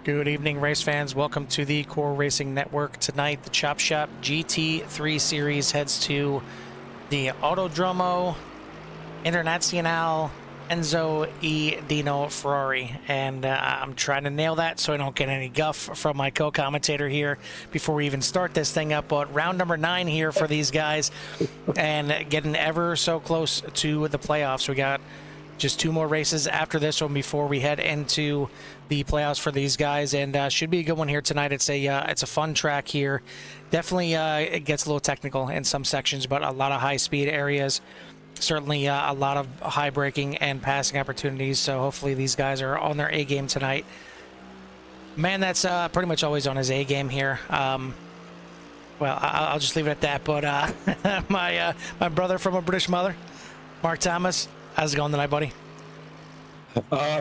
Good evening, race fans. Welcome to the Core Racing Network. Tonight, the Chop Shop GT3 Series heads to the Autodromo Internazionale Enzo E. Dino Ferrari. And I'm trying to nail that so I don't get any guff from my co-commentator here before we even start this thing up. But round number 9 here for these guys and getting ever so close to the playoffs. We got just 2 more races after this one before we head into the playoffs for these guys, and should be a good one here tonight. It's a fun track here. Definitely it gets a little technical in some sections, but a lot of high speed areas. Certainly a lot of high braking and passing opportunities. So hopefully these guys are on their A game tonight. Man, that's pretty much always on his A game here. Well, I'll just leave it at that. But my brother from a British mother, Mark Thomas. How's it going tonight, buddy?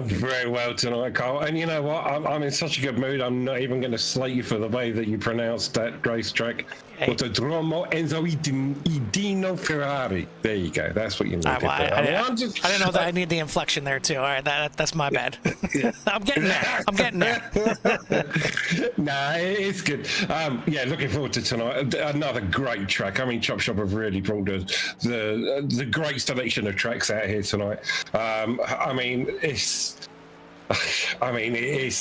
Very well tonight, Carl. And you know what? I'm in such a good mood. I'm not even going to slate you for the way that you pronounced that racetrack. Hey. Autodromo Enzo E. Dino Ferrari. There you go. That's what you need. I didn't know that I need the inflection there too. All right, that's my bad. I'm getting there. Nah, it's good. Yeah, looking forward to tonight. Another great track. I mean, Chop Shop have really brought the great selection of tracks out here tonight. I mean, it's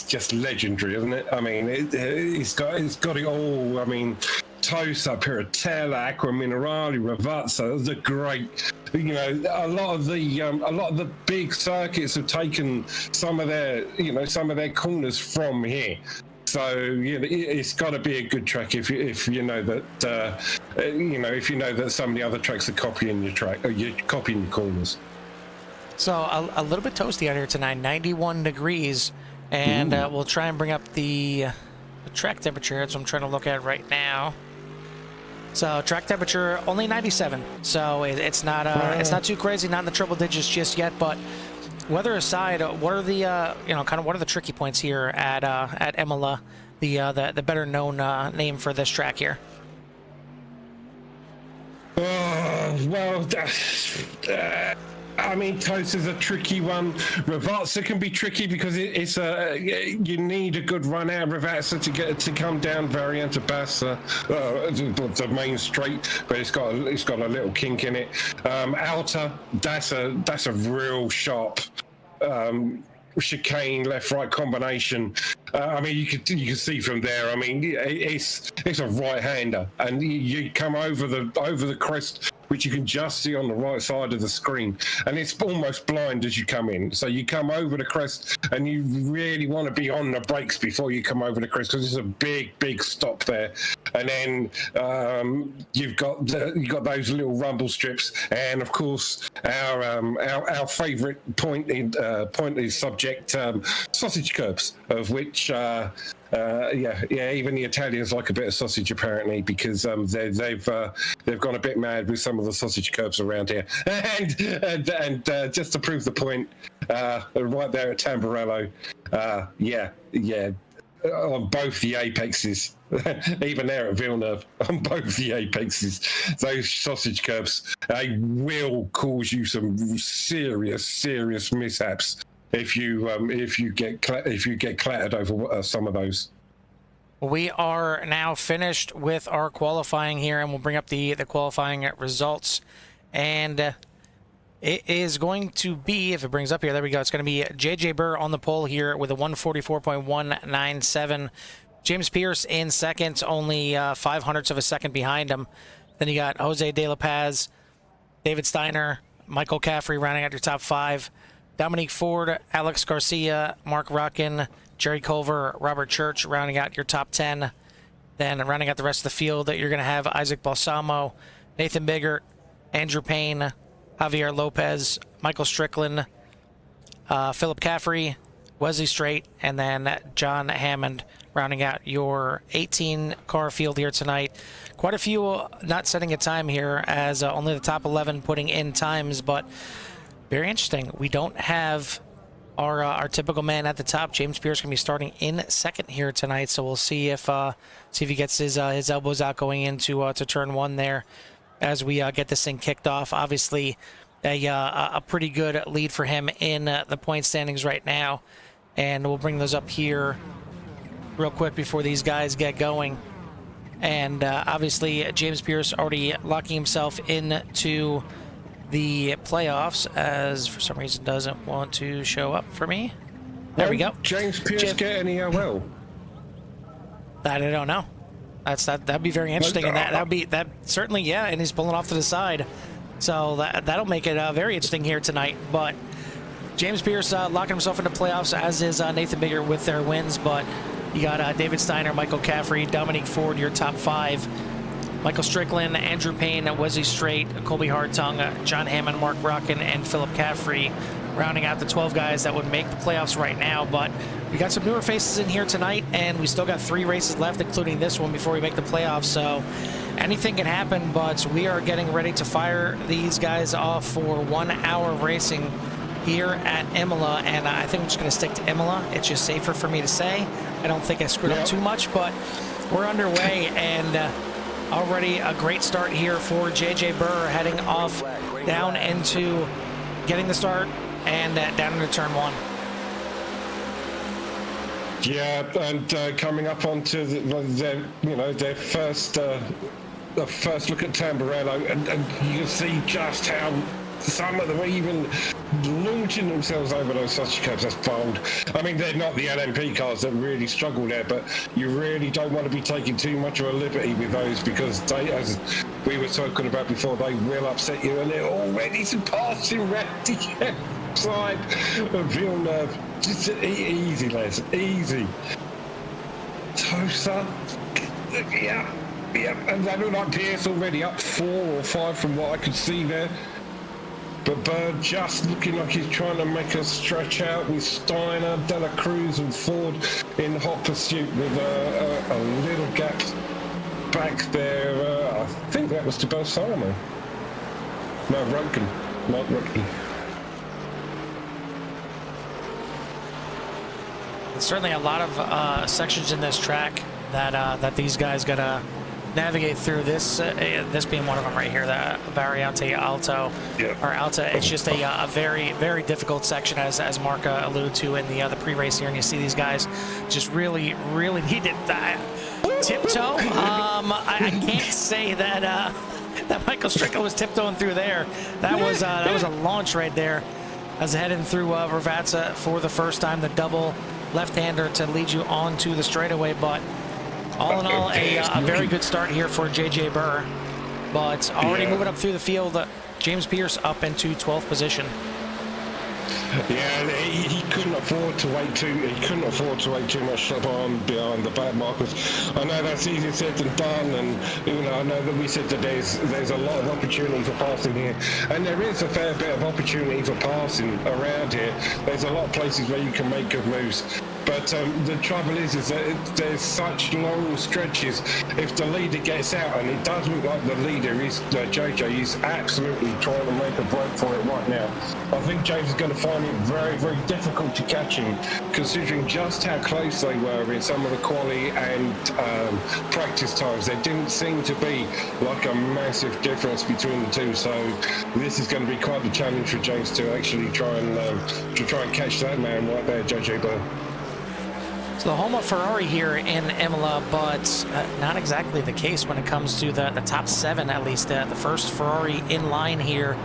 just legendary, isn't it? I mean, it's got it all. I mean, Tosa, Piratella, Acqua Minerale, Ravazza. Those are great. You know, a lot of the big circuits have taken some of their corners from here. So you know, it's got to be a good track if you know that if you know that some of the other tracks are copying your track, or you're copying your corners. So a little bit toasty out here tonight, 91 degrees, and we'll try and bring up the track temperature. That's what I'm trying to look at right now. So track temperature only 97, so it's not too crazy, not in the triple digits just yet. But weather aside, what are the what are the tricky points here at Imola, the better known name for this track here? Well, I mean, Toast is a tricky one. Ravazza can be tricky because you need a good run out of Ravazza to come down Variante Bassa, the main straight, but it's got a little kink in it. Alta, that's a real sharp chicane left-right combination. I mean, you can see from there. I mean, it's a right-hander, and you come over the crest, which you can just see on the right side of the screen, and it's almost blind as you come in. So you come over the crest, and you really want to be on the brakes before you come over the crest, because it's a big stop there. And then you've got those little rumble strips, and of course our favourite pointy subject, sausage curbs, of which. Even the Italians like a bit of sausage apparently, because they've gone a bit mad with some of the sausage curbs around here. And just to prove the point, right there at Tamburello, on both the apexes, even there at Villeneuve, on both the apexes, those sausage curbs, they will cause you some serious mishaps if you get clattered over some of those. We are now finished with our qualifying here, and we'll bring up the qualifying results. And it is going to be, if it brings up here, there we go. It's going to be JJ Burr on the pole here with a 144.197. James Pierce in second, only 0.05 of a second behind him. Then you got Jose De La Paz, David Steiner, Michael Caffrey rounding out your top 5. Dominique Ford, Alex Garcia, Mark Rockin, Jerry Culver, Robert Church rounding out your top 10. Then rounding out the rest of the field, you're going to have Isaac Balsamo, Nathan Biggert, Andrew Payne, Javier Lopez, Michael Strickland, Philip Caffrey, Wesley Strait, and then John Hammond rounding out your 18-car field here tonight. Quite a few not setting a time here, as only the top 11 putting in times, but very interesting. We don't have our typical man at the top. James Pierce going to be starting in second here tonight, so we'll see if he gets his elbows out going into to turn 1 there as we get this thing kicked off. Obviously, a pretty good lead for him in the point standings right now, and we'll bring those up here real quick before these guys get going. And obviously, James Pierce already locking himself into the playoffs, as for some reason doesn't want to show up for me. There we go. James Pierce get any OL? That I don't know. That'd be very interesting, and that certainly, yeah. And he's pulling off to the side, so that'll make it very interesting here tonight. But James Pierce locking himself into playoffs, as is Nathan Bigger with their wins. But you got David Steiner, Michael Caffrey, Dominique Ford, your top 5. Michael Strickland, Andrew Payne, Wesley Strait, Colby Hartung, John Hammond, Mark Rockin, and Philip Caffrey, rounding out the 12 guys that would make the playoffs right now. But we got some newer faces in here tonight, and we still got 3 races left, including this one, before we make the playoffs. So anything can happen, but we are getting ready to fire these guys off for 1 hour of racing here at Imola, and I think I'm just going to stick to Imola. It's just safer for me to say. I don't think I screwed up too much, but we're underway, and already a great start here for JJ Burr, heading off down into getting the start and down into turn 1. Yeah, and coming up onto their first look at Tamburello, and you can see just how some of them are even launching themselves over those sausage curbs. That's bold. I mean, they're not the LMP cars that really struggle there, but you really don't want to be taking too much of a liberty with those, because they, as we were talking about before, they will upset you, and they're already surpassing around the outside of Villeneuve. Just easy, lads, easy. Tosa, yeah, and they look like Pierce already up 4 or 5 from what I could see there. But Bird just looking like he's trying to make us stretch out with Steiner, Dela Cruz and Ford in hot pursuit, with a little gap back there. I think that was to Balsamo. No, Roken, not Roken. There's certainly a lot of sections in this track that these guys gotta navigate through. This being one of them right here, the Variante Alto, or Alta. It's just a very, very difficult section, as Mark alluded to in the pre-race here, and you see these guys just really needed that tiptoe. I can't say that that Michael Strickland was tiptoeing through there. That was a launch right there, as heading through Ravazza for the first time, the double left-hander to lead you onto the straightaway. But all in all, a very good start here for JJ Burr, but already moving up through the field, James Pierce up into 12th position. Yeah, he couldn't afford to wait too. He couldn't afford to wait too much behind the back markers. I know that's easier said than done, and I know that we said that there's a lot of opportunity for passing here, and there is a fair bit of opportunity for passing around here. There's a lot of places where you can make good moves. But the trouble is that there's such long stretches. If the leader gets out, and it does look like the leader is JJ, he's absolutely trying to make a break for it right now. I think James is going to find it very, very difficult to catch him, considering just how close they were in some of the quali and practice times. There didn't seem to be like a massive difference between the two. So this is going to be quite the challenge for James to actually try and catch that man right there, JJ Burr. So the home of Ferrari here in Imola, but not exactly the case when it comes to the top 7, at least. The first Ferrari in line here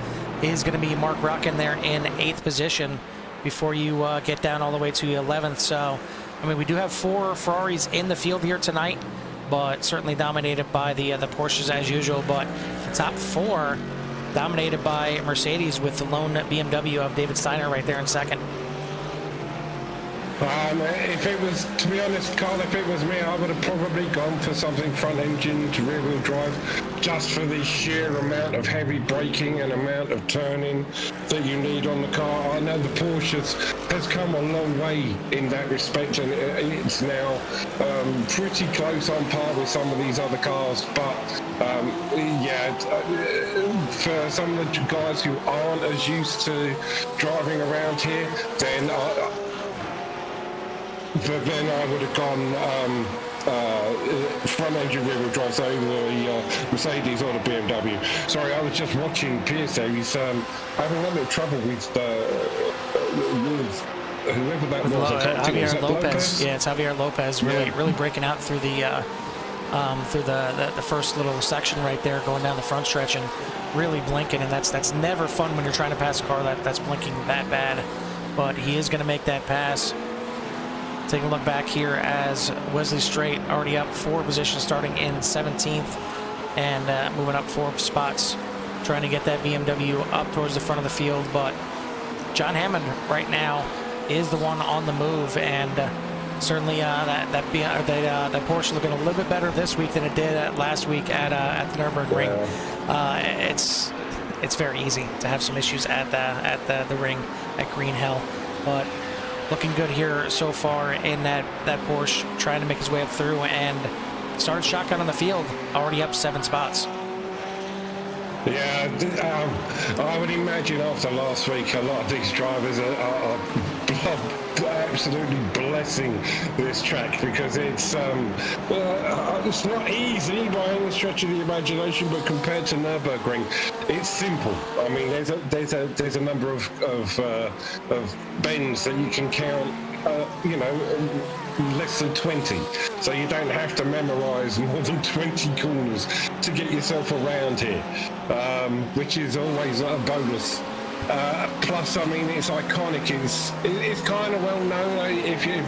is going to be Mark Rockin there in 8th position before you get down all the way to 11th. So, I mean, we do have 4 Ferraris in the field here tonight, but certainly dominated by the Porsches as usual. But the top 4 dominated by Mercedes, with the lone BMW of David Steiner right there in 2nd. If it was, to be honest, Carl, if it was me, I would have probably gone for something front engine to rear wheel drive, just for the sheer amount of heavy braking and amount of turning that you need on the car. I know the Porsche has come a long way in that respect, and it's now pretty close on par with some of these other cars. But for some of the guys who aren't as used to driving around here, then I would have gone front engine rear wheel drive, so the Mercedes or the BMW. Sorry, I was just watching Pierce there. He's having a little trouble with whoever that was. I can't think. Was Javier that Lopez. Yeah, it's Javier Lopez. Really breaking out through the first little section right there, going down the front stretch and really blinking. And that's never fun when you're trying to pass a car that's blinking that bad. But he is going to make that pass. Taking a look back here as Wesley Strait already up 4 positions, starting in 17th and moving up 4 spots, trying to get that BMW up towards the front of the field. But John Hammond right now is the one on the move, and certainly that Porsche looking a little bit better this week than it did last week at the Nürburgring. It's very easy to have some issues at the ring at Green Hell, but looking good here so far in that Porsche, trying to make his way up through and started shotgun on the field, already up 7 spots. Yeah, I would imagine after last week, a lot of these drivers are absolutely blessing this track, because it's not easy by any stretch of the imagination, but compared to Nürburgring, it's simple. I mean, there's a number of bends that you can count, less than 20, so you don't have to memorize more than 20 corners to get yourself around here, which is always a bonus. Plus, I mean, it's iconic. It's kind of well known. If you're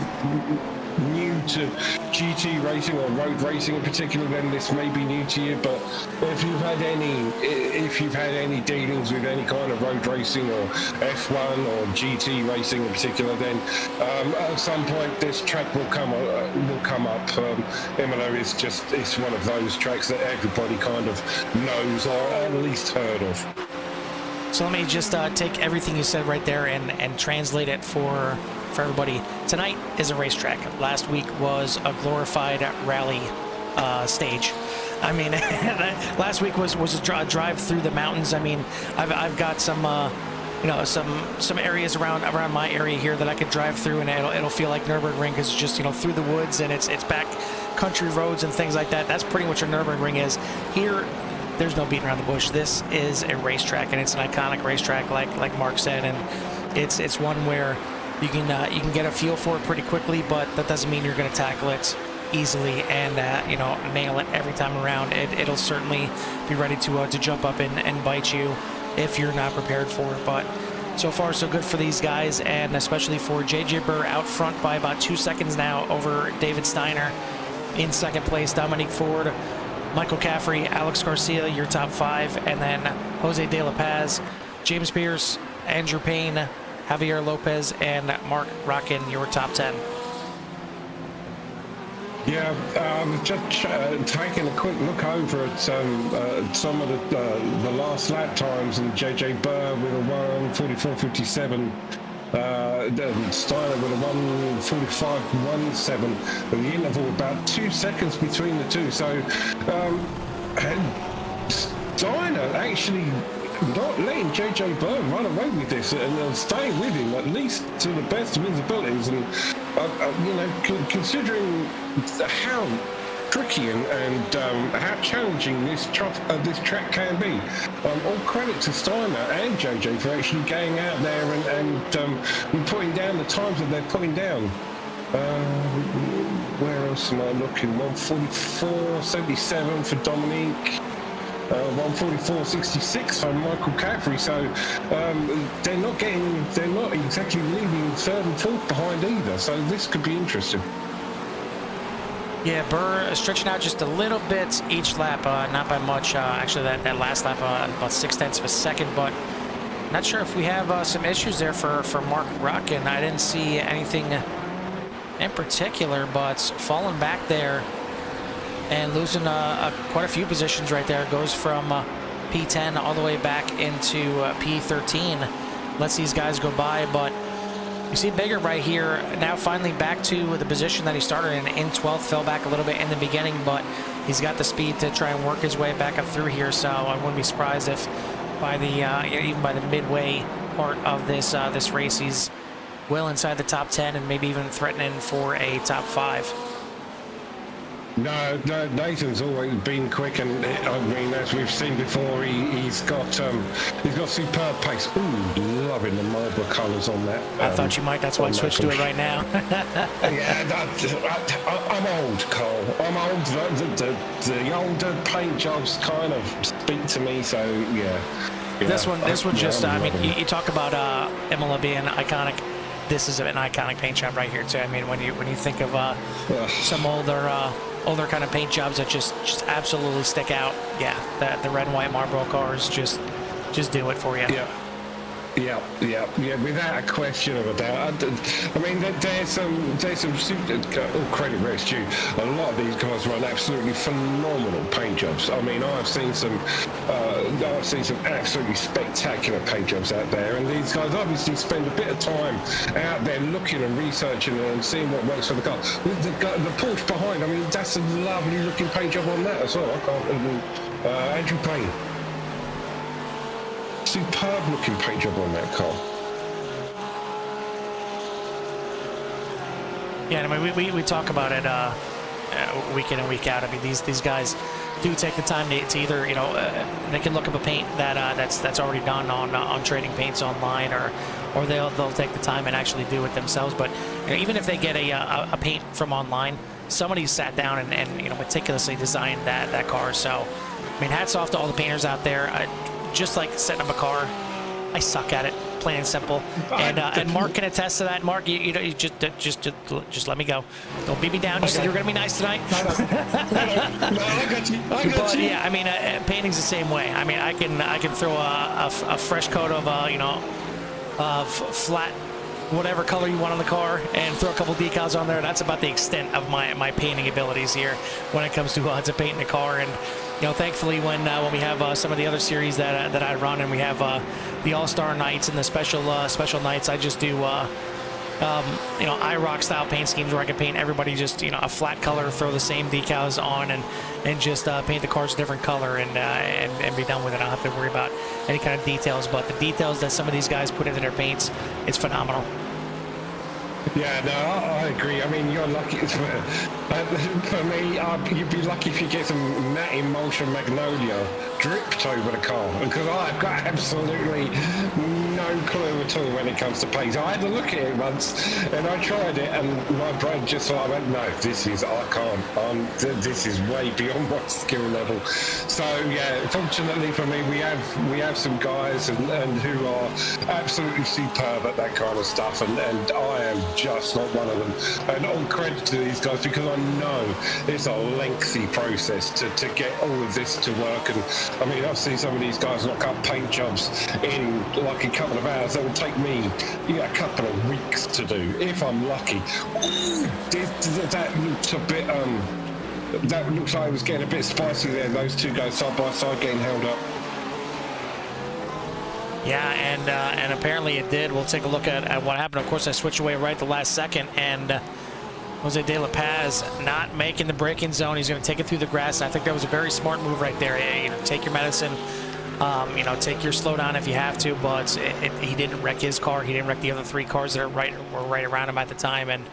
new to GT racing or road racing in particular, then this may be new to you. But if you've had any dealings with any kind of road racing or F1 or GT racing in particular, then at some point this track will come up. Imola is it's one of those tracks that everybody kind of knows or at least heard of. So let me just take everything you said right there and translate it for everybody. Tonight is a racetrack. Last week was a glorified rally stage. I mean, last week was a drive through the mountains. I mean, I've got some some areas around my area here that I could drive through, and it'll feel like Nürburgring, because it's just through the woods, and it's back country roads and things like that. That's pretty much what Nürburgring is. Here, there's no beating around the bush. This is a racetrack, and it's an iconic racetrack, like Mark said, and it's one where you can get a feel for it pretty quickly, but that doesn't mean you're going to tackle it easily and nail it every time around. It'll certainly be ready to jump up and bite you if you're not prepared for it. But so far so good for these guys, and especially for JJ Burr out front by about 2 seconds now over David Steiner. In second place, Dominique Ford, Michael Caffrey, Alex Garcia, your top 5, and then Jose De La Paz, James Pierce, Andrew Payne, Javier Lopez, and Mark Rockin, your top 10. Yeah, just taking a quick look over at some of the last lap times, and JJ Burr with a 1:44.57. Steiner with a 1:45.17, and the interval about 2 seconds between the two. So Steiner actually not letting JJ Burr run away with this and staying with him at least to the best of his abilities. And considering how tricky and how challenging this track can be, all credit to Steiner and JJ for actually going out there and putting down the times that they're putting down. Where else am I looking? 1:44.77 for Dominique, 1:44.66 for Michael Caffrey. So they're not exactly leaving third and fourth behind either. So this could be interesting. Yeah, Burr stretching out just a little bit each lap, not by much. Actually, that last lap about 0.6 of a second, but not sure if we have some issues there for Mark Rockin. I didn't see anything in particular, but falling back there and losing quite a few positions right there. Goes from P10 all the way back into P13. Lets these guys go by, but you see Bigger right here now finally back to the position that he started in 12th. Fell back a little bit in the beginning, but he's got the speed to try and work his way back up through here. So I wouldn't be surprised if by the even by the midway part of this race, he's well inside the top 10 and maybe even threatening for a top 5. No, no, Nathan's always been quick, and I mean, as we've seen before, he's got superb pace. Ooh, loving the Marlboro colours on that. I thought you might. That's why I switched to it right now. Yeah, I'm old, Cole. I'm old. The older paint jobs kind of speak to me. So yeah. This one just. I mean, you talk about Imola being iconic. This is an iconic paint job right here too. I mean, when you think of some older kind of paint jobs that just absolutely stick out, yeah, the red and white Marlboro cars just do it for you. Yeah, without a question of a doubt. I mean, there's some all credit where it's due. A lot of these guys run absolutely phenomenal paint jobs. I mean, I've seen some absolutely spectacular paint jobs out there, and these guys obviously spend a bit of time out there looking and researching and seeing what works for the car. The Porsche behind, I mean, that's a lovely looking paint job on that as well. I can't. Andrew Payne. Superb looking paint job on that car. Yeah, I mean, we talk about it week in and week out. I mean, these guys do take the time to either, you know, they can look up a paint that's already done on trading paints online, or they'll take the time and actually do it themselves. But you know, even if they get a paint from online, somebody sat down and you know, meticulously designed that car. So I mean, hats off to all the painters out there. Just like setting up a car, I suck at it, plain and simple. And Mark can attest to that. Mark, you just let me go. Don't beat me down. You said you were gonna be nice tonight. No, I got you. But yeah, I mean, painting's the same way. I mean, I can throw a fresh coat of flat, whatever color you want on the car, and throw a couple decals on there. That's about the extent of my painting abilities here when it comes to painting the car. And you know, thankfully, when we have some of the other series that I run, and we have the All-Star nights and the special nights, I just do you know, iRock style paint schemes where I can paint everybody just, you know, a flat color, throw the same decals on, and just paint the cars a different color and be done with it. I don't have to worry about any kind of details, but the details that some of these guys put into their paints, it's phenomenal. Yeah, no, I agree. I mean, you're lucky. For me, you'd be lucky if you get some matte emulsion magnolia dripped over the car, because I've got absolutely no clue at all when it comes to paint. I had to look at it once, and I tried it, and my brain just like went, no, I can't. This is way beyond my skill level. So yeah, fortunately for me, we have some guys and who are absolutely superb at that kind of stuff, and I am just not one of them. And all credit to these guys, because I know it's a lengthy process to get all of this to work. And I mean, I've seen some of these guys knock up paint jobs in like a couple of hours. That would take me a couple of weeks to do, if I'm lucky. That looks a bit that looks like it was getting a bit spicy there. Those two guys side by side getting held up. Yeah, and apparently it did. We'll take a look at what happened. Of course, I switched away right at the last second, and Jose De La Paz not making the braking zone. He's going to take it through the grass. I think that was a very smart move right there. You know, take your medicine. You know, take your slow down if you have to, but he didn't wreck his car. He didn't wreck the other three cars that were right around him at the time. And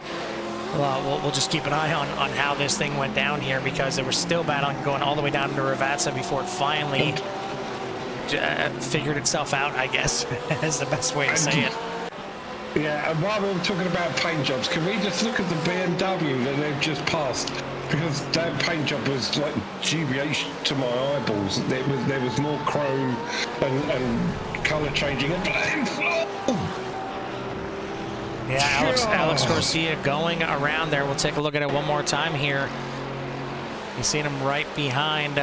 we'll just keep an eye on how this thing went down here, because they were still battling going all the way down to Ravazza before it finally figured itself out, I guess, is the best way to say it. Yeah, and while we're talking about paint jobs, can we just look at the BMW that they've just passed? Because that paint job was like GBH to my eyeballs. There was more chrome and colour changing. Yeah, Alex Garcia going around there. We'll take a look at it one more time here. You seen him right behind,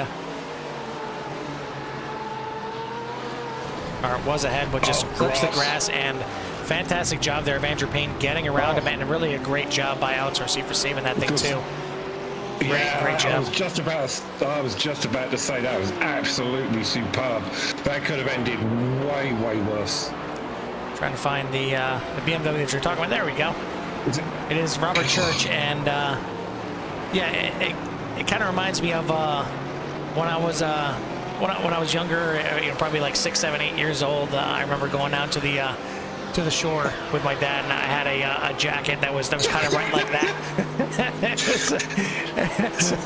or it was ahead, but just clips the grass. And fantastic job there of Andrew Payne getting around him, and really a great job by Alex Garcia for saving that thing too. Great job. I was just about to say that was absolutely superb. That could have ended way worse. Trying to find the BMW that you're talking about. There we go. It is Robert Church, and yeah, it kind of reminds me of when I was younger, you know, probably like 6, 7, 8 years old. I remember going down to the to the shore with my dad, and I had a jacket that was kind of right like that.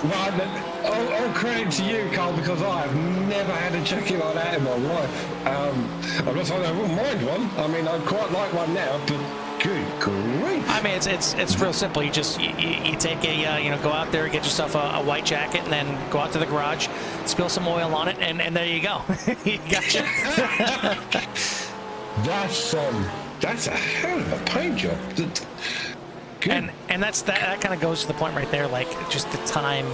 Well, all credit to you, Carl, because I have never had a jacket like that in my life. I'm not saying I wouldn't mind one. I mean, I quite like one now, but good grief. I mean, it's real simple. You just you take a go out there, get yourself a white jacket, and then go out to the garage, spill some oil on it, and there you go. You gotcha. That's a hell of a paint job. Good. And that kind of goes to the point right there, like just the time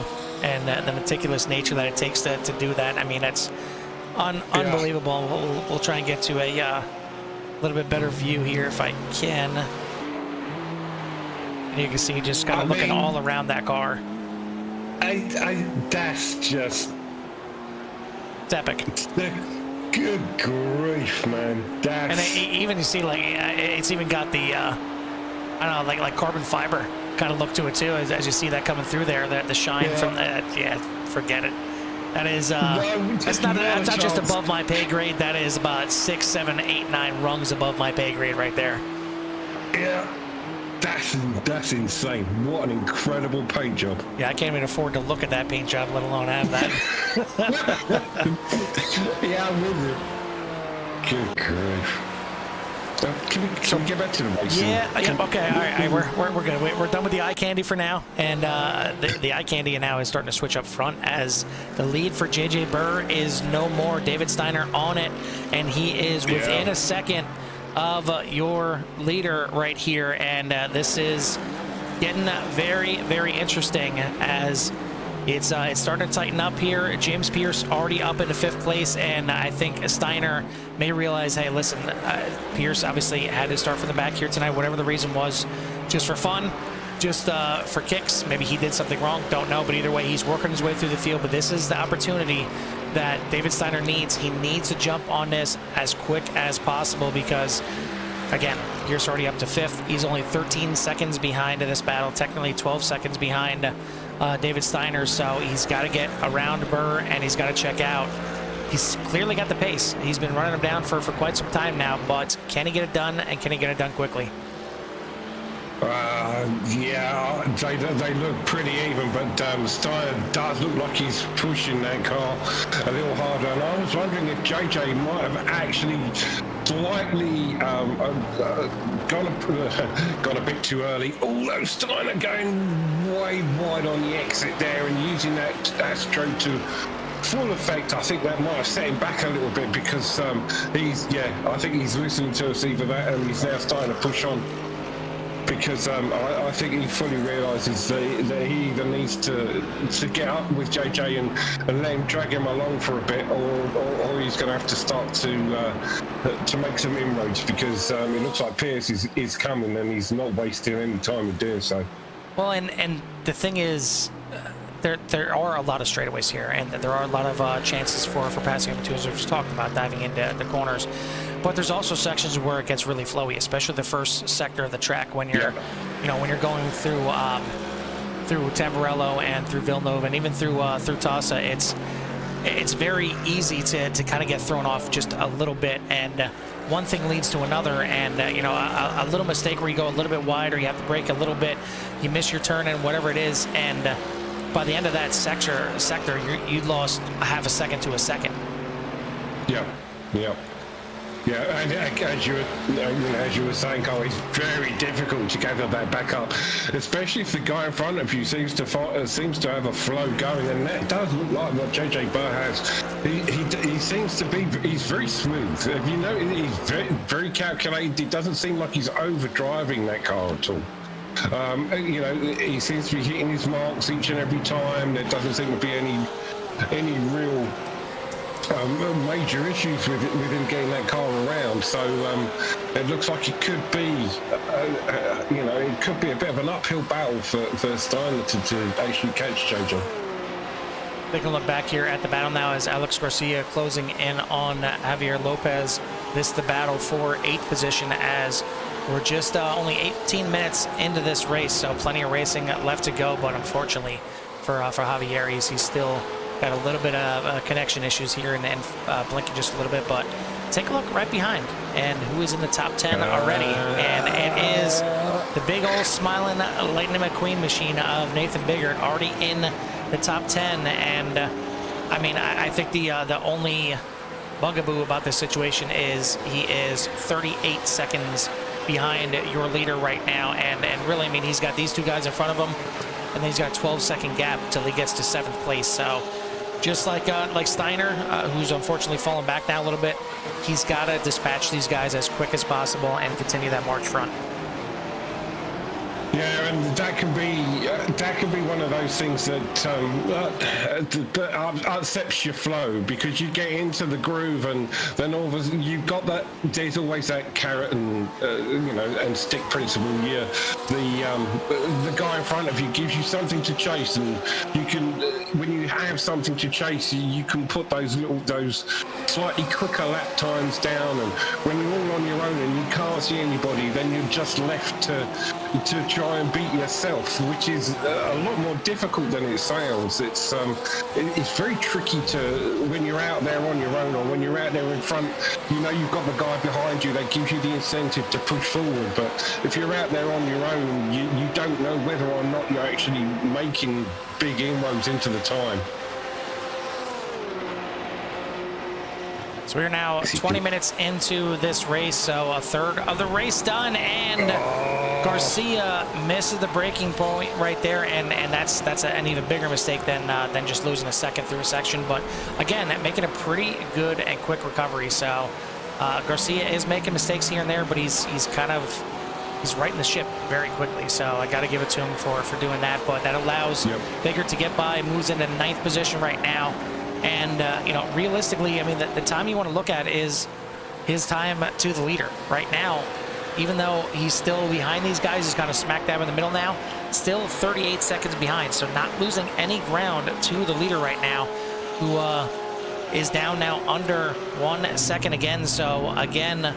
and the meticulous nature that it takes to do that. I mean, that's unbelievable. We'll try and get to a little bit better view here if I can. And you can see just kind of looking all around that car. That's just... It's epic. Good grief, man. That's... And even you see, like, it's even got the, I don't know, like carbon fiber kind of look to it too, as you see that coming through there, the shine from that. Yeah, forget it. That is, that's not just above my pay grade. That is about 6, 7, 8, 9 rungs above my pay grade right there. Yeah, that's insane. What an incredible paint job. Yeah, I can't even afford to look at that paint job, let alone have that. Yeah, I'm with it. Good grief. Can we get back to the racing? Yeah, okay, all right, we're good. We're done with the eye candy for now, and the eye candy now is starting to switch up front as the lead for JJ Burr is no more. David Steiner on it, and he is within a second of your leader right here, and this is getting very, very interesting as it's starting to tighten up here. James Pierce already up into 5th place, and I think Steiner may realize, hey, listen, Pierce obviously had to start from the back here tonight, whatever the reason was, just for fun, just for kicks. Maybe he did something wrong, don't know, but either way, he's working his way through the field. But this is the opportunity that David Steiner needs. He needs to jump on this as quick as possible because, again, Pierce already up to 5th. He's only 13 seconds behind in this battle, technically 12 seconds behind David Steiner, so he's got to get around Burr and he's got to check out. He's clearly got the pace. He's been running him down for quite some time now, but can he get it done, and can he get it done quickly? Yeah, they look pretty even, but Steiner does look like he's pushing that car a little harder, and I was wondering if JJ might have actually slightly gone a bit too early, although Steiner going way wide on the exit there and using that Astro to full effect. I think that might have set him back a little bit because I think he's listening to us, either that and he's now starting to push on. Because I think he fully realises that he either needs to get up with JJ and let him drag him along for a bit, or he's going to have to start to make some inroads, because it looks like Pierce is coming and he's not wasting any time in doing so. Well, and the thing is, there are a lot of straightaways here, and there are a lot of chances for passing him too, as we've just talked about, diving into the corners. But there's also sections where it gets really flowy, especially the first sector of the track when you're, when you're going through Tamburello and through Villeneuve and even through Tossa. It's very easy to kind of get thrown off just a little bit, and one thing leads to another, and a little mistake where you go a little bit wide, or you have to brake a little bit, you miss your turn and whatever it is, and by the end of that sector, you lost a half a second to a second. Yeah, and as you were saying, Carl, it's very difficult to gather that back up, especially if the guy in front of you seems to have a flow going, and that does look like what JJ Burr has. He seems to be, he's very smooth. You know, he's very, very calculated. It doesn't seem like he's overdriving that car at all. He seems to be hitting his marks each and every time. There doesn't seem to be any real major issues with him getting that car around, so it looks like it could be, it could be a bit of an uphill battle for Steiner to actually catch JJ. Taking a look back here at the battle now as Alex Garcia closing in on Javier Lopez. This is the battle for 8th position as we're just only 18 minutes into this race, so plenty of racing left to go, but unfortunately for Javier, he's still got a little bit of connection issues here and blinking just a little bit, but take a look right behind. And who is in the top 10 already? And it is the big old smiling Lightning McQueen machine of Nathan Biggert already in the top 10. And I mean, I think the only bugaboo about this situation is he is 38 seconds behind your leader right now. And really, I mean, he's got these two guys in front of him, and then he's got a 12-second gap till he gets to 7th place. So just like Steiner, who's unfortunately fallen back now a little bit, he's got to dispatch these guys as quick as possible and continue that march front. Yeah, and that can be one of those things that upsets your flow, because you get into the groove and then all of a sudden you've got that. There's always that carrot and and stick principle. Yeah, the guy in front of you gives you something to chase, and you can when you have something to chase, you can put those slightly quicker lap times down. And when you're all on your own and you can't see anybody, then you're just left to try and beat yourself, which is a lot more difficult than it sounds. It's very tricky to, when you're out there on your own, or when you're out there in front, you've got the guy behind you that gives you the incentive to push forward. But if you're out there on your own, you don't know whether or not you're actually making big inroads into the time. So we're now 20 minutes into this race, so a third of the race done, and Garcia misses the braking point right there, and that's an even bigger mistake than just losing a second through a section. But again, making a pretty good and quick recovery. So Garcia is making mistakes here and there, but he's righting the ship very quickly. So I got to give it to him for doing that. But that allows Biggert to get by, moves into 9th position right now. And, realistically, I mean, the time you want to look at is his time to the leader. Right now, even though he's still behind these guys, he's kind of smack dab in the middle now, still 38 seconds behind. So not losing any ground to the leader right now, who is down now under 1 second again. So, again,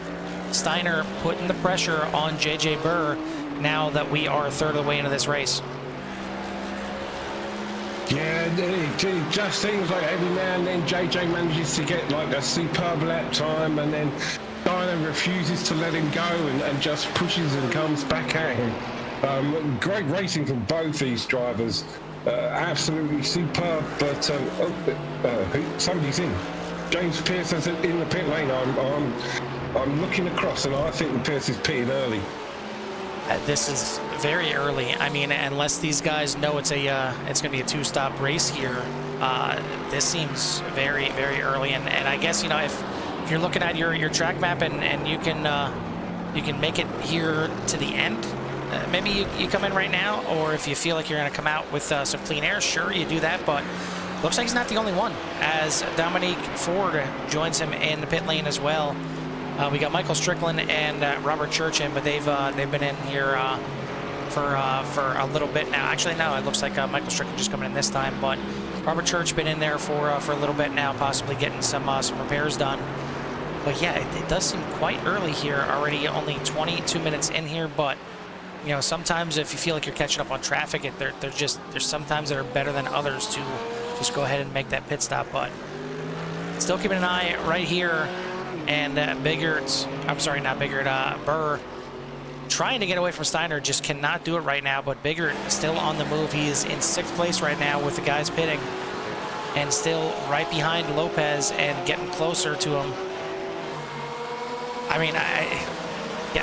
Steiner putting the pressure on J.J. Burr now that we are a third of the way into this race. Yeah, it just seems like every now and then JJ manages to get like a superb lap time, and then Steiner refuses to let him go and just pushes and comes back at him. Great racing from both these drivers. Absolutely superb, but somebody's in. James Pierce is in the pit lane. I'm looking across, and I think Pierce is pitting early. This is very early. I mean, unless these guys know it's going to be a 2-stop race here, this seems very, very early. And I guess, if you're looking at your track map and you can make it here to the end, maybe you come in right now. Or if you feel like you're going to come out with some clean air, sure, you do that. But looks like he's not the only one, as Dominique Ford joins him in the pit lane as well. We got Michael Strickland and Robert Church in, but they've been in here for a little bit now. Actually, no, it looks like Michael Strickland just coming in this time, but Robert Church been in there for a little bit now, possibly getting some repairs done. But yeah, it does seem quite early here already. Only 22 minutes in here, but sometimes if you feel like you're catching up on traffic, there's sometimes that are better than others to just go ahead and make that pit stop. But still keeping an eye right here. And Burr trying to get away from Steiner, just cannot do it right now. But Biggert still on the move. He is in 6th place right now with the guys pitting, and still right behind Lopez and getting closer to him. I mean,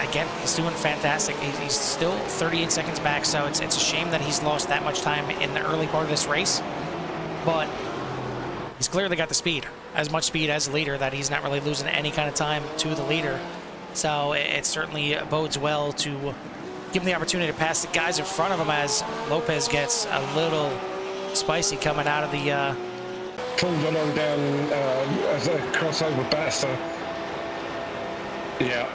again, he's doing fantastic. He's still 38 seconds back, so it's a shame that he's lost that much time in the early part of this race. But he's clearly got the speed, as much speed as the leader, that he's not really losing any kind of time to the leader. So it certainly bodes well to give him the opportunity to pass the guys in front of him, as Lopez gets a little spicy coming out of the... Pulled along down as a crossover basta. Yeah.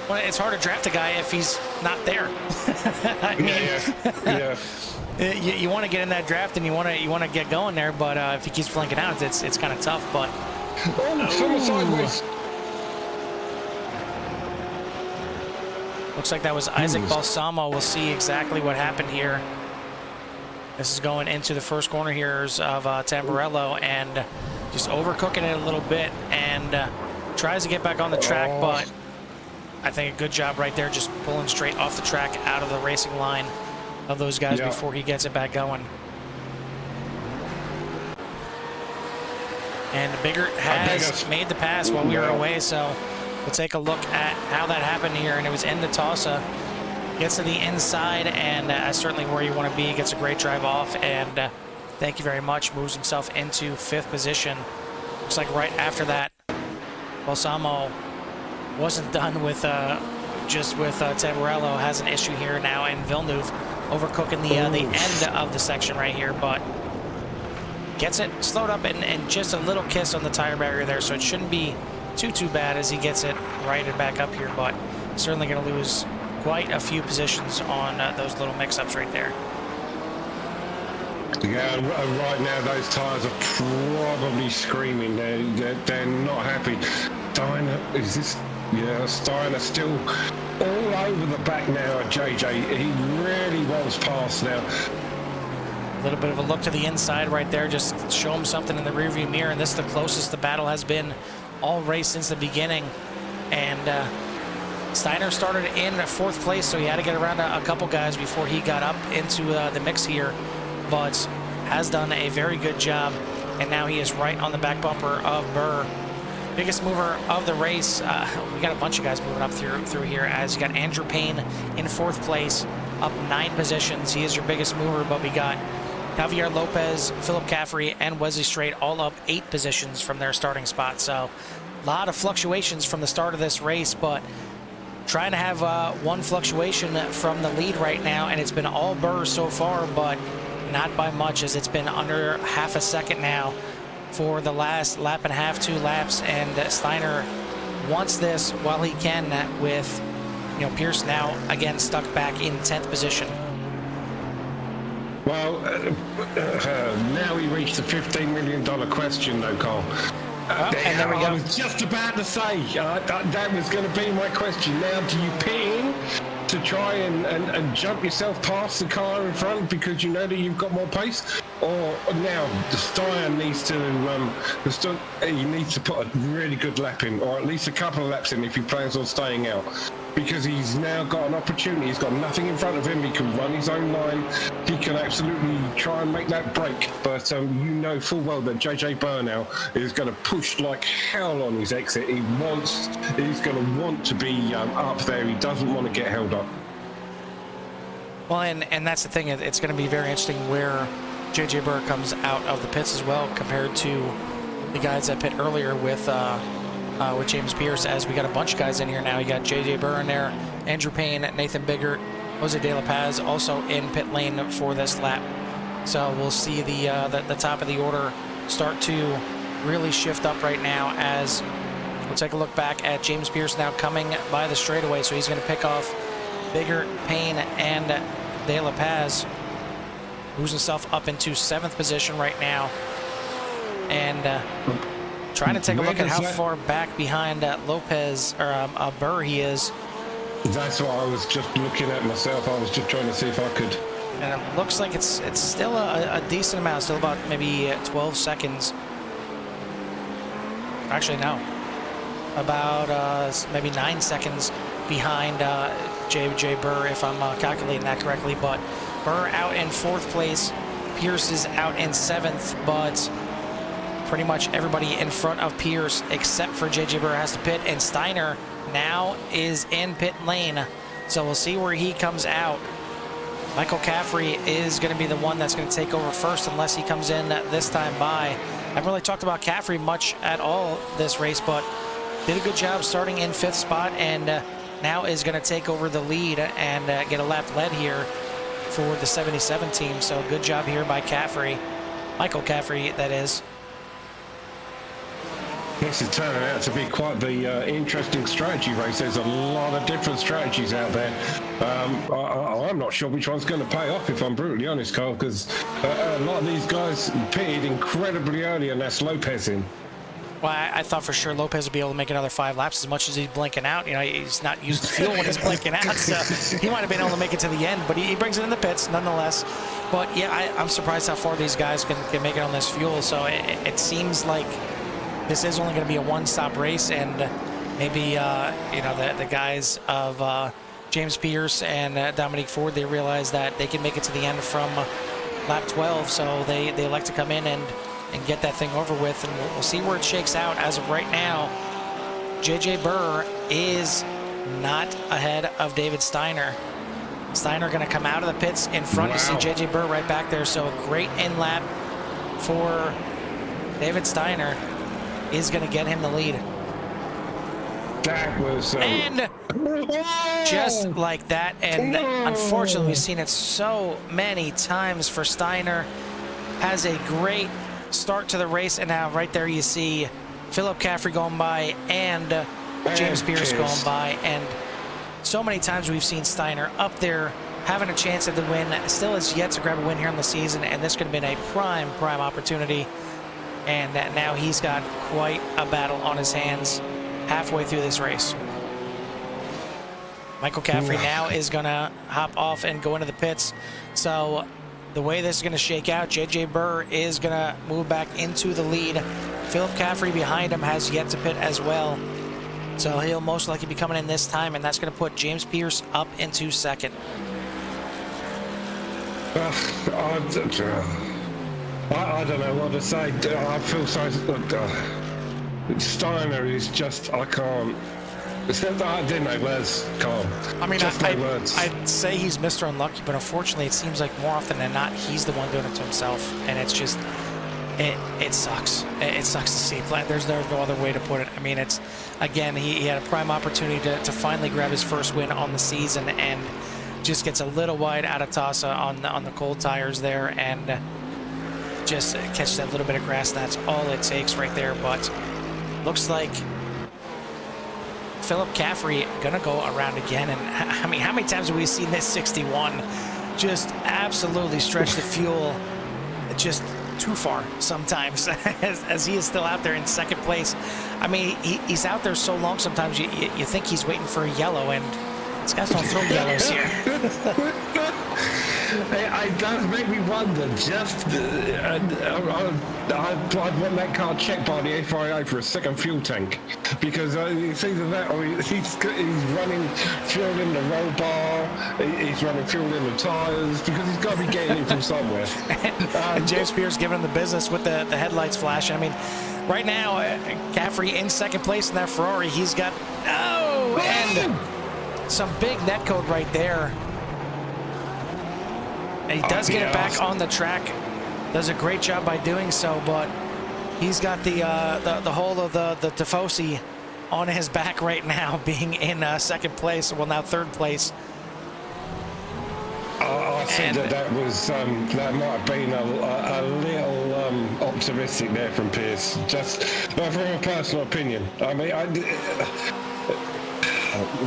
Well, it's hard to draft a guy if he's not there. I mean, yeah. You want to get in that draft and you want to get going there, but if he keeps flanking out, it's kind of tough. But sideways. Looks like that was Isaac Balsamo. We'll see exactly what happened here. This is going into the first corner here of Tamburello, and just overcooking it a little bit. And and tries to get back on the track, but I think a good job right there, just pulling straight off the track out of the racing line of those guys before he gets it back going. And Biggert has made the pass while we were away, so we'll take a look at how that happened here. And it was in the Tossa. Gets to the inside, and certainly where you want to be. Gets a great drive off, and thank you very much. Moves himself into 5th position. Looks like right after that, Balsamo wasn't done with just with Tamburello. Has an issue here now, and Villeneuve overcooking the end of the section right here, but gets it slowed up and just a little kiss on the tire barrier there, so it shouldn't be too bad as he gets it righted back up here, but certainly going to lose quite a few positions on those little mix-ups right there. Yeah, right now those tires are probably screaming. They're not happy. Steiner, is this? Yeah, Steiner still all over the back now at JJ. He really wants past now. A little bit of a look to the inside right there, just show him something in the rearview mirror, and this is the closest the battle has been all race since the beginning. And Steiner started in 4th place, so he had to get around a couple guys before he got up into the mix here, but has done a very good job, and now he is right on the back bumper of Burr. Biggest mover of the race. We got a bunch of guys moving up through here, as you got Andrew Payne in 4th place, up 9 positions. He is your biggest mover, but we got Javier Lopez, Philip Caffrey, and Wesley Strait all up 8 positions from their starting spot. So a lot of fluctuations from the start of this race, but trying to have one fluctuation from the lead right now, and it's been all Burr so far, but not by much, as it's been under half a second now for the last lap and a half, 2 laps, and Steiner wants this while he can, with Pierce now again stuck back in 10th position. Well, now we reached the $15 million question, though, Carl. And there we go. I was just about to say that was going to be my question. Now, do you pit in to try and jump yourself past the car in front because you know that you've got more pace, or now the Steyer needs to he needs to put a really good lap in, or at least a couple of laps in if he plans on staying out, because he's now got an opportunity. He's got nothing in front of him. He can run his own line. He can absolutely try and make that break, but you know full well that JJ Burr now is going to push like hell on his exit. He's going to want to be up there. He doesn't want to get held up. Well, and that's the thing. It's going to be very interesting where JJ Burr comes out of the pits as well, compared to the guys that pit earlier with James Pierce, as we got a bunch of guys in here now. You got JJ Burr in there, Andrew Payne, Nathan Biggert, Jose De La Paz also in pit lane for this lap. So we'll see the top of the order start to really shift up right now, as we'll take a look back at James Pierce now coming by the straightaway. So he's going to pick off Biggert, Payne, and De La Paz, moves himself up into 7th position right now, and trying to take a look at how far back behind Lopez or Burr he is. That's what I was just looking at myself. I was just trying to see if I could. And it looks like it's still a decent amount, still about maybe 12 seconds. Actually, no, about maybe 9 seconds behind JJ Burr, if I'm calculating that correctly. But Burr out in 4th place, Pierce is out in 7th, but pretty much everybody in front of Pierce except for JJ Burr has to pit, and Steiner now is in pit lane, so we'll see where he comes out. Michael Caffrey is going to be the one that's going to take over first, unless he comes in this time by. I haven't really talked about Caffrey much at all this race, but did a good job starting in 5th spot, and now is going to take over the lead and get a lap led here for the 77 team. So good job here by Caffrey, Michael Caffrey, that is. This is turning out to be quite the interesting strategy race. There's a lot of different strategies out there. I'm not sure which one's going to pay off, if I'm brutally honest, Carl, because a lot of these guys pitted incredibly early, and that's Lopez in. Well, I thought for sure Lopez would be able to make another 5 laps, as much as he's blinking out. You know, he's not using fuel when he's blinking out, so he might have been able to make it to the end, but he brings it in the pits nonetheless. But yeah, I'm surprised how far these guys can make it on this fuel. So it seems like this is only going to be a one-stop race, and maybe you know, the guys of James Pierce and Dominique Ford, they realize that they can make it to the end from lap 12, so they elect to come in and get that thing over with, and we'll see where it shakes out. As of right now, JJ Burr is not ahead of David Steiner. Steiner going to come out of the pits in front. Wow. You see JJ Burr right back there, so a great in lap for David Steiner is going to get him the lead. That was and just like that, and unfortunately we've seen it so many times for Steiner. Has a great start to the race, and now right there you see Philip Caffrey going by and James Pierce going by, and so many times we've seen Steiner up there having a chance at the win. Still has yet to grab a win here in the season, and this could have been a prime opportunity, and now he's got quite a battle on his hands halfway through this race. Michael Caffrey now is going to hop off and go into the pits. So the way this is going to shake out, JJ Burr is going to move back into the lead. Philip Caffrey behind him has yet to pit as well. So he'll most likely be coming in this time, and that's going to put James Pierce up into second. I don't know what to say. I feel so... Steiner is just, I can't. I didn't know words, Carl. I mean, words. I'd say he's Mr. Unlucky, but unfortunately it seems like more often than not he's the one doing it to himself, and it's just, it sucks. It sucks to see. There's no other way to put it. I mean, it's, again, he had a prime opportunity to finally grab his first win on the season, and just gets a little wide out of Tassa on the cold tires there, and just catches that little bit of grass. That's all it takes right there. But looks like Philip Caffrey gonna go around again, and I mean, how many times have we seen this 61 just absolutely stretch the fuel just too far sometimes, as he is still out there in second place. I mean, he's out there so long sometimes you think he's waiting for a yellow, and these guys don't throw yellows here. It does make me wonder, just, I'd want that car checked by the FIA for a second fuel tank, because it's either that or he's running fuel in the roll bar, he's running fuel in the tyres, because he's got to be getting it from somewhere. And James Pierce giving him the business with the headlights flashing. I mean, right now, Caffrey in second place in that Ferrari. He's got, and some big netcode right there. And he does get it back on the track. Does a great job by doing so, but he's got the whole of the Tifosi on his back right now, being in second place. Well, now third place. I think that was that might have been a little optimistic there from Pierce, just from a personal opinion. I mean,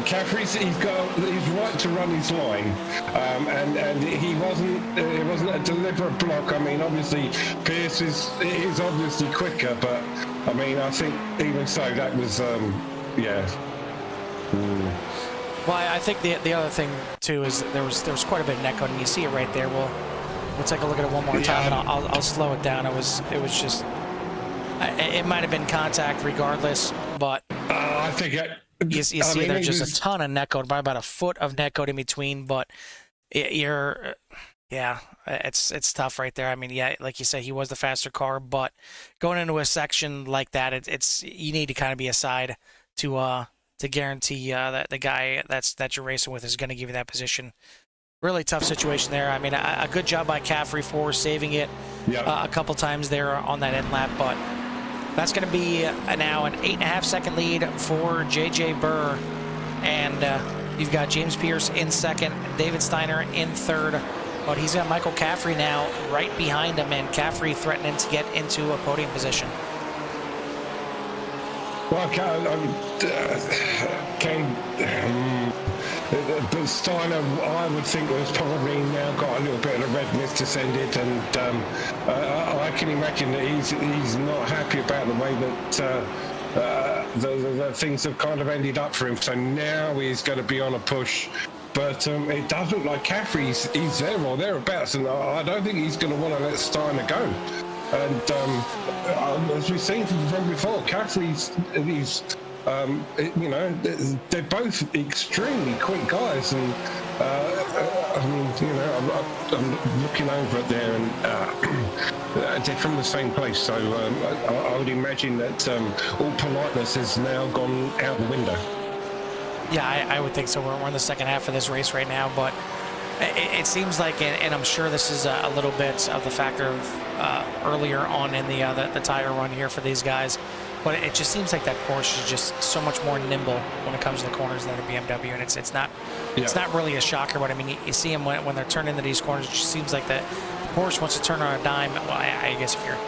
Caffrey's he's right to run his line, and it wasn't a deliberate block. I mean, obviously Pierce is obviously quicker, but I mean, I think even so that was Well, I think the other thing too is there was quite a bit of netcode, and you see it right there. We'll take a look at it one more time, and I'll slow it down. It was just, it might have been contact regardless, but I think you see there's just a ton of netcode, by about a foot of netcode in between. But it's tough right there. I mean, yeah, like you said, he was the faster car, but going into a section like that, it's you need to kind of be aside to guarantee that the guy that you're racing with is going to give you that position. Really tough situation there. I mean, a good job by Caffrey for saving it a couple times there on that end lap, but that's going to be now an 8.5 second lead for JJ Burr, and you've got James Pierce in second, David Steiner in third, but he's got Michael Caffrey now right behind him, and Caffrey threatening to get into a podium position. Well, but Steiner, I would think, has probably now got a little bit of redness descended, and I can imagine that he's not happy about the way that the things have kind of ended up for him. So now he's going to be on a push. But it does look like Caffrey's there or thereabouts, and I don't think he's going to want to let Steiner go. And as we've seen from before, Caffrey's you know, they're both extremely quick guys, and I mean, you know, I'm looking over it there, and they're from the same place, so I would imagine that all politeness has now gone out the window. Yeah, I would think so. We're in the second half of this race right now, but it seems like, and I'm sure this is a little bit of the factor of earlier on in the tire run here for these guys, but it just seems like that Porsche is just so much more nimble when it comes to the corners than a BMW, and it's not really a shocker. But I mean, you see them when they're turning into these corners, it just seems like the Porsche wants to turn on a dime. Well, I guess if you're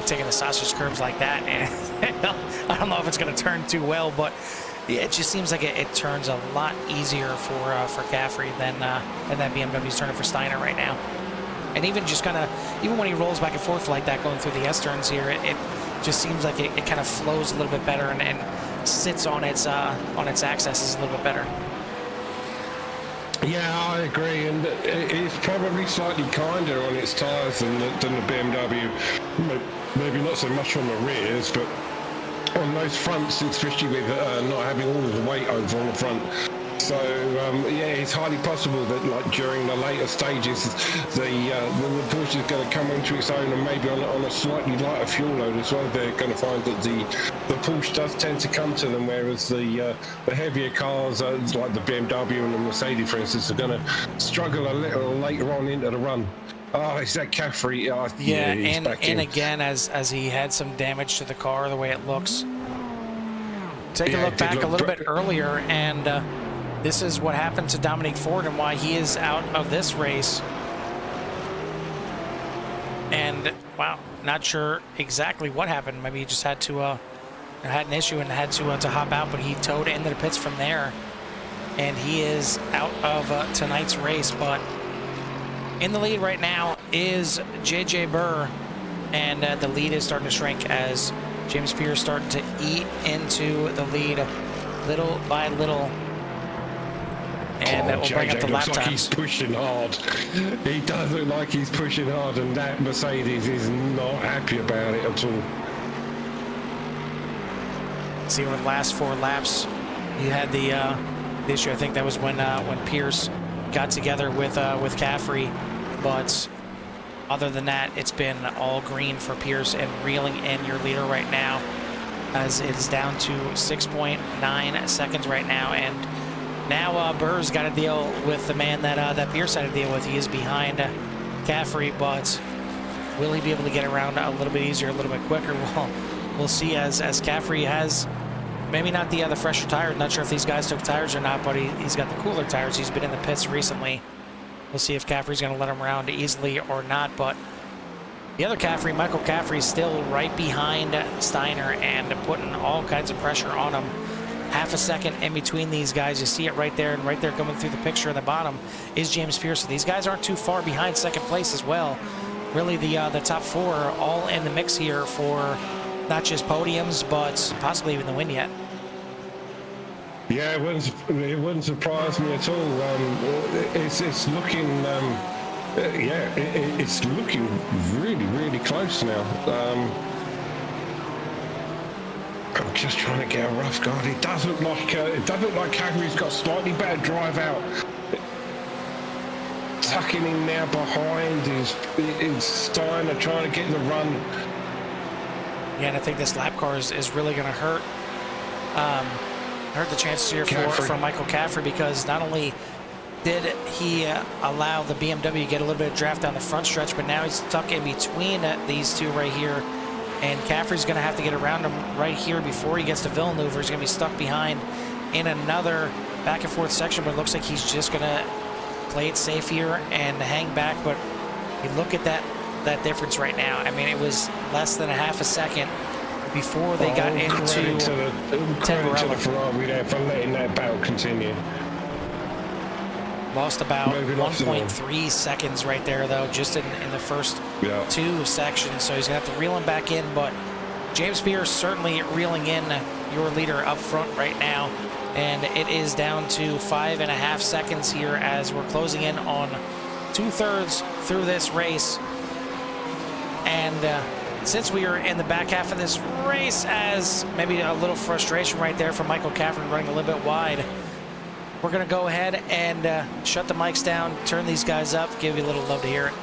taking the sausage curves like that, and I don't know if it's going to turn too well, but it just seems like it turns a lot easier for Caffrey than that BMW's turning for Steiner right now. And even just even when he rolls back and forth like that going through the S-turns here, it just seems like it kind of flows a little bit better and sits on its axis a little bit better. Yeah, I agree, and it's probably slightly kinder on its tyres than the BMW. Maybe not so much on the rears, but on those fronts, especially with not having all of the weight over on the front. So yeah, it's highly possible that like during the later stages, the Porsche is going to come into its own, and maybe on a slightly lighter fuel load as well. They're going to find that the Porsche does tend to come to them, whereas the heavier cars, like the BMW and the Mercedes, for instance, are going to struggle a little later on into the run. Oh, is that Caffrey? Oh, yeah, and again, as he had some damage to the car, the way it looks. Take a look back a little bit earlier, and this is what happened to Dominic Ford and why he is out of this race. And wow, not sure exactly what happened. Maybe he just had to had an issue and had to hop out, but he towed into the pits from there, and he is out of tonight's race. But in the lead right now is JJ Burr, and the lead is starting to shrink as James Pierce starting to eat into the lead little by little. And that will bring up the lap times. Like he's pushing hard. He does look like he's pushing hard, and that Mercedes is not happy about it at all. See, over the last 4 laps, you had the issue. I think that was when Pierce got together with Caffrey, but other than that, it's been all green for Pierce and reeling in your leader right now, as it is down to 6.9 seconds right now. And now Burr's got to deal with the man that Pierce had to deal with. He is behind Caffrey, but will he be able to get around a little bit easier, a little bit quicker? Well, we'll see, as Caffrey has maybe not the fresher tires. Not sure if these guys took tires or not, but he's got the cooler tires. He's been in the pits recently. We'll see if Caffrey's going to let him around easily or not. But the other Caffrey, Michael Caffrey, still right behind Steiner and putting all kinds of pressure on him. Half a second in between these guys. You see it right there, and right there coming through the picture at the bottom is James Pierce. So these guys aren't too far behind second place as well. Really, the top 4 are all in the mix here for not just podiums, but possibly even the win yet. Yeah, it wouldn't surprise me at all. It's looking, yeah, it's looking really close now. I'm just trying to get a rough guard. It does look like Caffrey's got slightly better drive out. Tucking in now behind is Steiner trying to get the run. Yeah, and I think this lap car is really going to hurt the chances here for Michael Caffrey, because not only did he allow the BMW to get a little bit of draft down the front stretch, but now he's stuck in between these two right here. And Caffrey's going to have to get around him right here before he gets to Villeneuve. He's going to be stuck behind in another back and forth section, but it looks like he's just going to play it safe here and hang back. But you look at that difference right now. I mean, it was less than a half a second before they got into credit to the Ferrari there for letting that battle continue. Lost about 1.3 seconds right there, though, just in the first 2 sections. So he's going to have to reel him back in. But James Pierce certainly reeling in your leader up front right now. And it is down to 5.5 seconds here as we're closing in on 2/3 through this race. And since we are in the back half of this race, as maybe a little frustration right there from Michael Caffrey running a little bit wide, we're going to go ahead and shut the mics down, turn these guys up, give you a little love to hear it.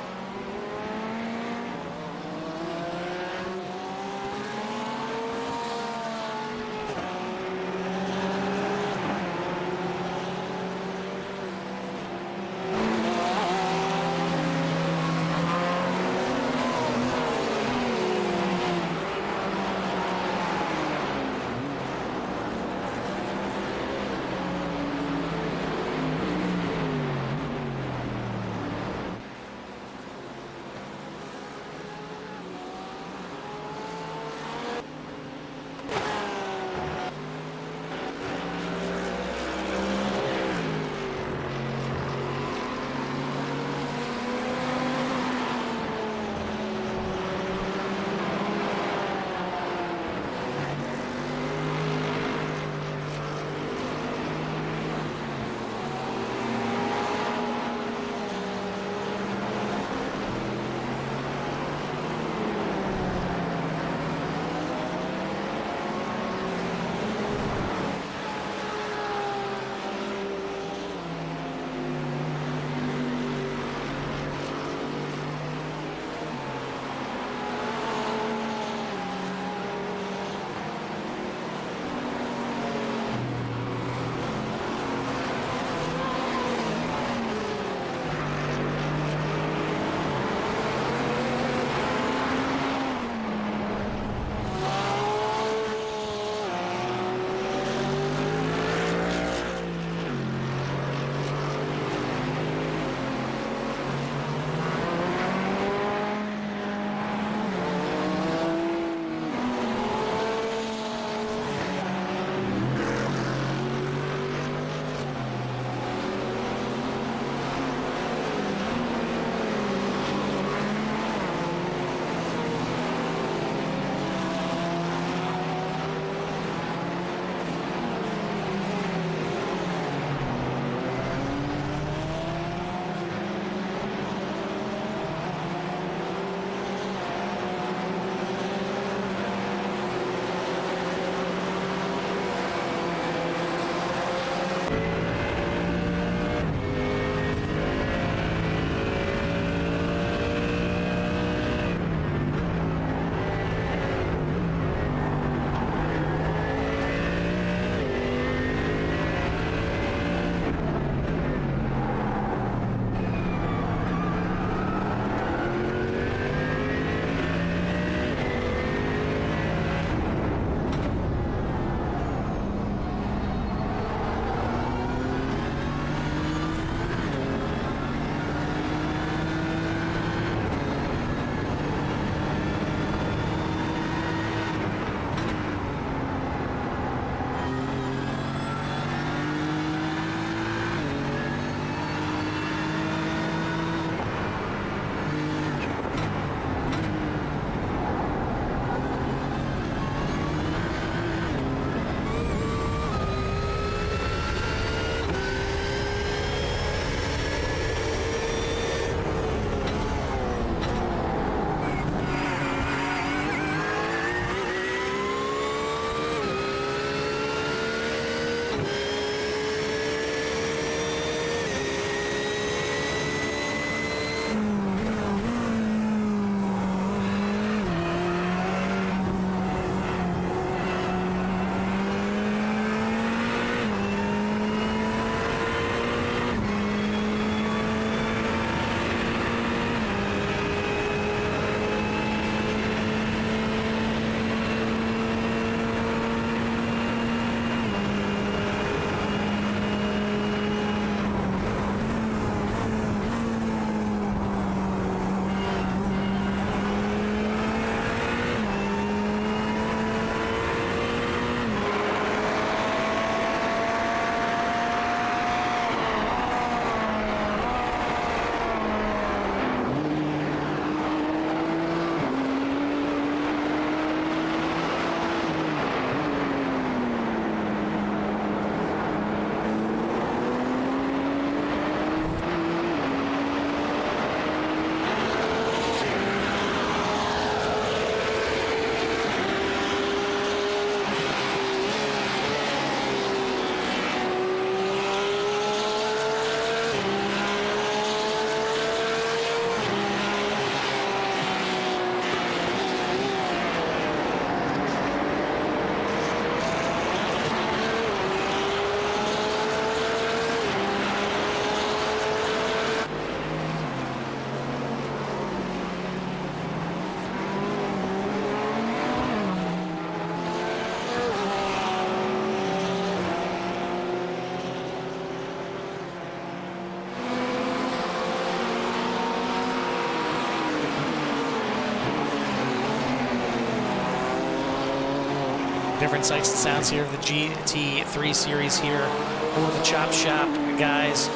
different sights and sounds here of the GT3 series here for the Chop Shop guys.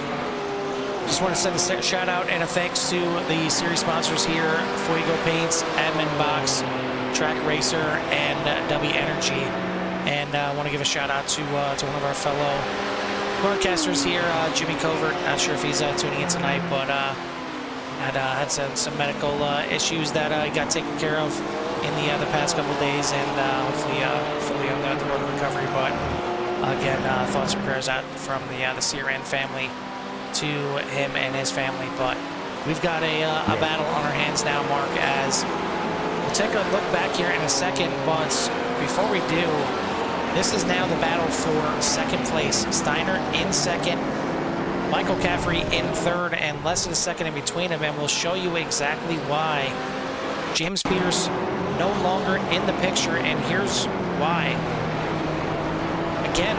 Just want to send a shout out and a thanks to the series sponsors here: Fuego Paints, Admin Box, Track Racer, and W Energy. And I want to give a shout out to one of our fellow broadcasters here, Jimmy Covert. Not sure if he's tuning in tonight, but had some medical issues that got taken care of in the past couple of days, and hopefully fully on the road to recovery. But again, thoughts and prayers out from the Ciaran family to him and his family. But we've got a battle on our hands now, Mark, as we'll take a look back here in a second. But before we do, this is now the battle for second place. Steiner in second, Michael Caffrey in third, and less than a second in between them, and we'll show you exactly why. James Peters no longer in the picture, and here's why. Again,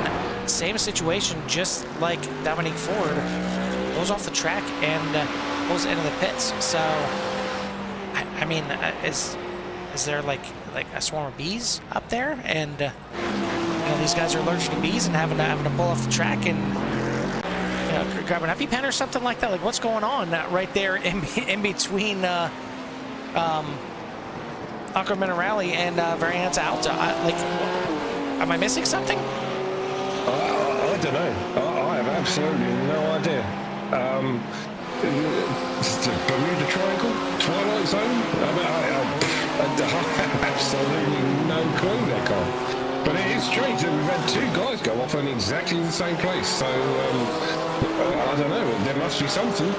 same situation, just like Dominique Ford goes off the track and goes into the pits. So, I mean, is there like a swarm of bees up there, and you know, these guys are allergic to bees and having to pull off the track and grab an EpiPen or something like that? Like, what's going on right there in between Acqua Minerale and Variante Alta? Am I missing something? I don't know. I have absolutely no idea. The Bermuda Triangle, Twilight Zone. I have absolutely no clue there, Carl. But it is strange that we've had two guys go off in exactly the same place. So I don't know. There must be something, or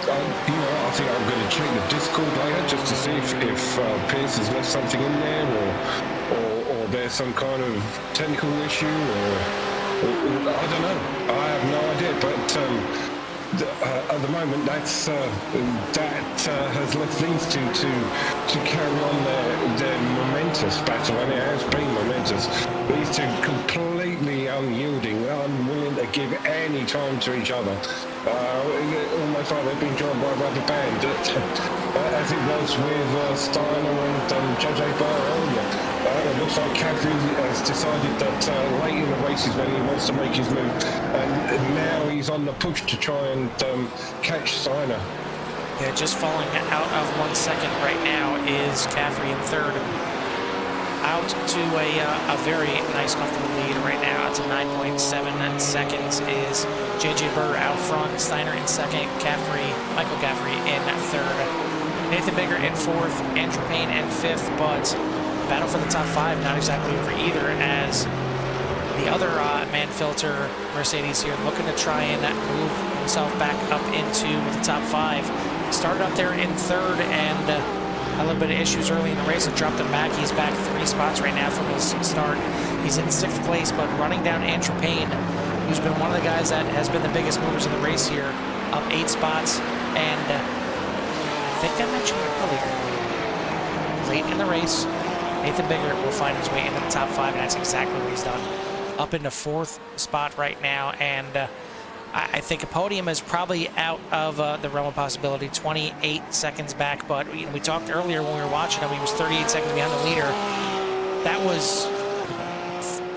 I think I'm going to check the Discord later just to see if Pierce has left something in there, or there's some kind of technical issue, or I don't know. I have no idea. But at the moment, that has left these two to carry on their momentous battle, and it has been momentous. These two completely unyielding, unwilling to give any time to each other. Almost like they've been joined by a rubber band, as it was with Steiner and JJ Barr earlier. It looks like Caffrey has decided that late in the race is when he wants to make his move, and now he's on the push to try and catch Steiner. Yeah, just falling out of 1 second right now is Caffrey in third. Out to a very nice, comfortable lead right now. It's a 9.7 seconds is JJ Burr out front, Steiner in second, Michael Caffrey in third, Nathan Bigger in fourth, Andrew Payne in fifth. But battle for the top five not exactly over either, as the other man filter Mercedes here looking to try and move himself back up into the top five. Started up there in third and a little bit of issues early in the race. It dropped him back. He's back 3 spots right now from his start. He's in 6th place, but running down Andrew Payne, who's been one of the guys that has been the biggest movers in the race here, up 8 spots. And I think I mentioned it earlier, late in the race, Nathan Bigger will find his way into the top 5, and that's exactly what he's done. Up into 4th spot right now, and I think a podium is probably out of the realm of possibility. 28 seconds back, but we talked earlier when we were watching him, he was 38 seconds behind the leader. That was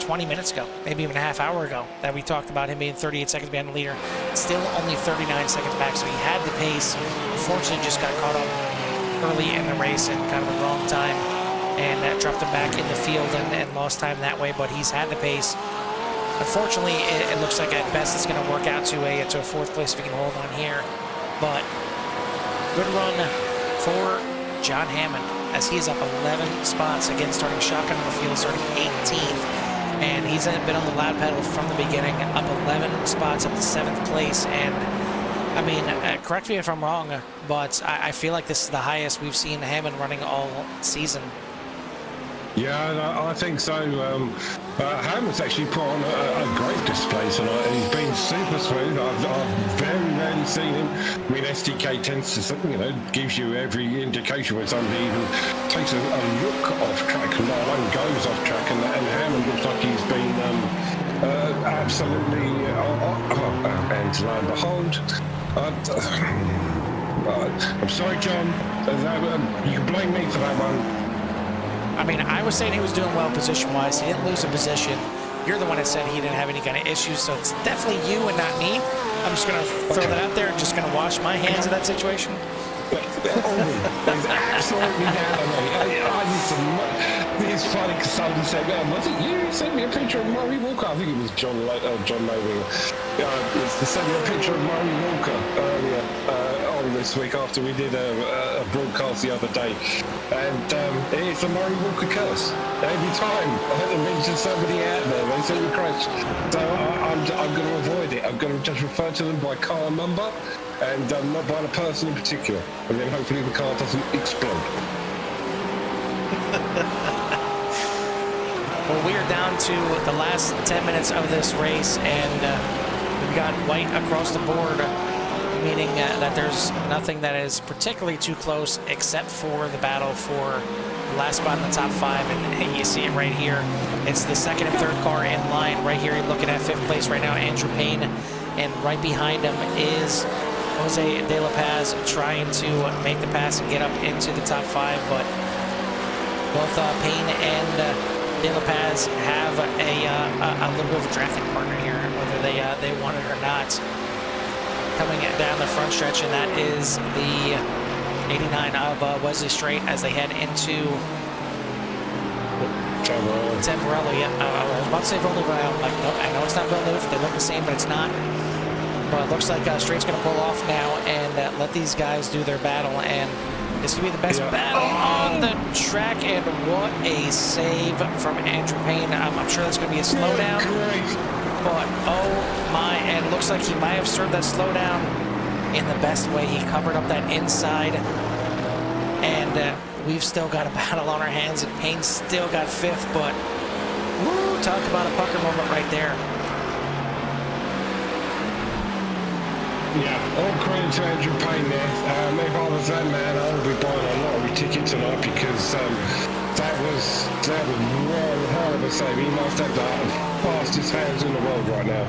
20 minutes ago, maybe even a half hour ago, that we talked about him being 38 seconds behind the leader. Still only 39 seconds back, so he had the pace. Unfortunately, just got caught up early in the race and kind of the wrong time, and that dropped him back in the field and lost time that way, but he's had the pace. Unfortunately, it looks like at best it's going to work out to a 4th place if he can hold on here. But good run for John Hammond, as he's up 11 spots, again starting shotgun in the field, starting 18th. And he's been on the loud pedal from the beginning, up 11 spots, up to 7th place. And I mean, correct me if I'm wrong, but I feel like this is the highest we've seen Hammond running all season. Yeah, I think so. Hammond's actually put on a great display tonight, and he's been super smooth. I've very rarely seen him. I mean, SDK tends to, gives you every indication when somebody even takes a look off track, let alone goes off track, and Hammond looks like he's been absolutely, and lo and behold, I'm sorry, John, you can blame me for that one. I mean, I was saying he was doing well position-wise. He didn't lose a position. You're the one that said he didn't have any kind of issues, so it's definitely you and not me. I'm just going to throw that out there and just going to wash my hands of that situation. It's absolutely down on me. I used to. It's funny because somebody said, was it you who sent me a picture of Murray Walker? I think it was John Mayweather. They sent me a picture of Murray Walker earlier on this week after we did a broadcast the other day. And it's a Murray Walker curse. Every time I mention somebody out there, they say we crash. So I'm going to avoid it. I'm going to just refer to them by car number and not by the person in particular. And then hopefully the car doesn't explode. Well, we are down to the last 10 minutes of this race, and we've got white across the board, meaning that there's nothing that is particularly too close except for the battle for the last spot in the top 5, and you see it right here. It's the second and third car in line right here. You're looking at 5th place right now, Andrew Payne, and right behind him is Jose De La Paz trying to make the pass and get up into the top 5, but both Payne and De La Paz have a little bit of a drafting partner here, whether they want it or not. Coming down the front stretch, and that is the 89 of Wesley Strait as they head into Temporello. Yeah, I was about to say Villeneuve, but I'm like, nope, I know it's not Villeneuve. They look the same, but it's not. But it looks like Straight's going to pull off now and let these guys do their battle, and it's going to be the best battle on the track, and what a save from Andrew Payne. I'm sure that's going to be a slowdown, but oh my, and it looks like he might have served that slowdown in the best way. He covered up that inside, and we've still got a battle on our hands, and Payne still got 5th, but woo, talk about a pucker moment right there. Yeah, all credit to Andrew Payne there. If I was that man, I would be buying a lottery ticket tonight, because that was one hell of a save. He must have the fastest hands in the world right now.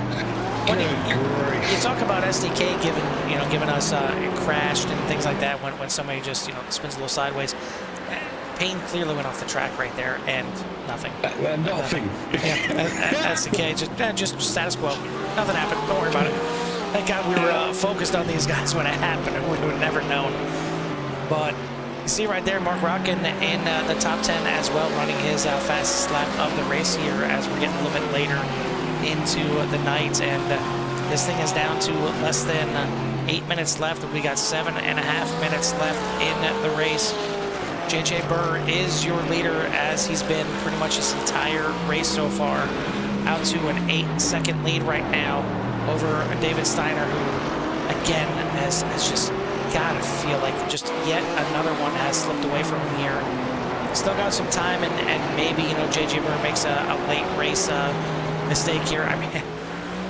Good grief. You talk about SDK giving us crashed and things like that when somebody just spins a little sideways. Payne clearly went off the track right there, and nothing. Nothing. Yeah, SDK just status quo. Nothing happened. Don't worry about it. Thank God we were focused on these guys when it happened, and we would have never known. But you see right there, Mark Rockin in the top 10 as well, running his fastest lap of the race here as we're getting a little bit later into the night. And this thing is down to less than 8 minutes left. We got 7.5 minutes left in the race. JJ Burr is your leader, as he's been pretty much this entire race so far, out to an 8-second lead right now over David Steiner, who again has just gotta feel like just yet another one has slipped away from him here. Still got some time, and maybe JJ Burr makes a late race mistake here. I mean,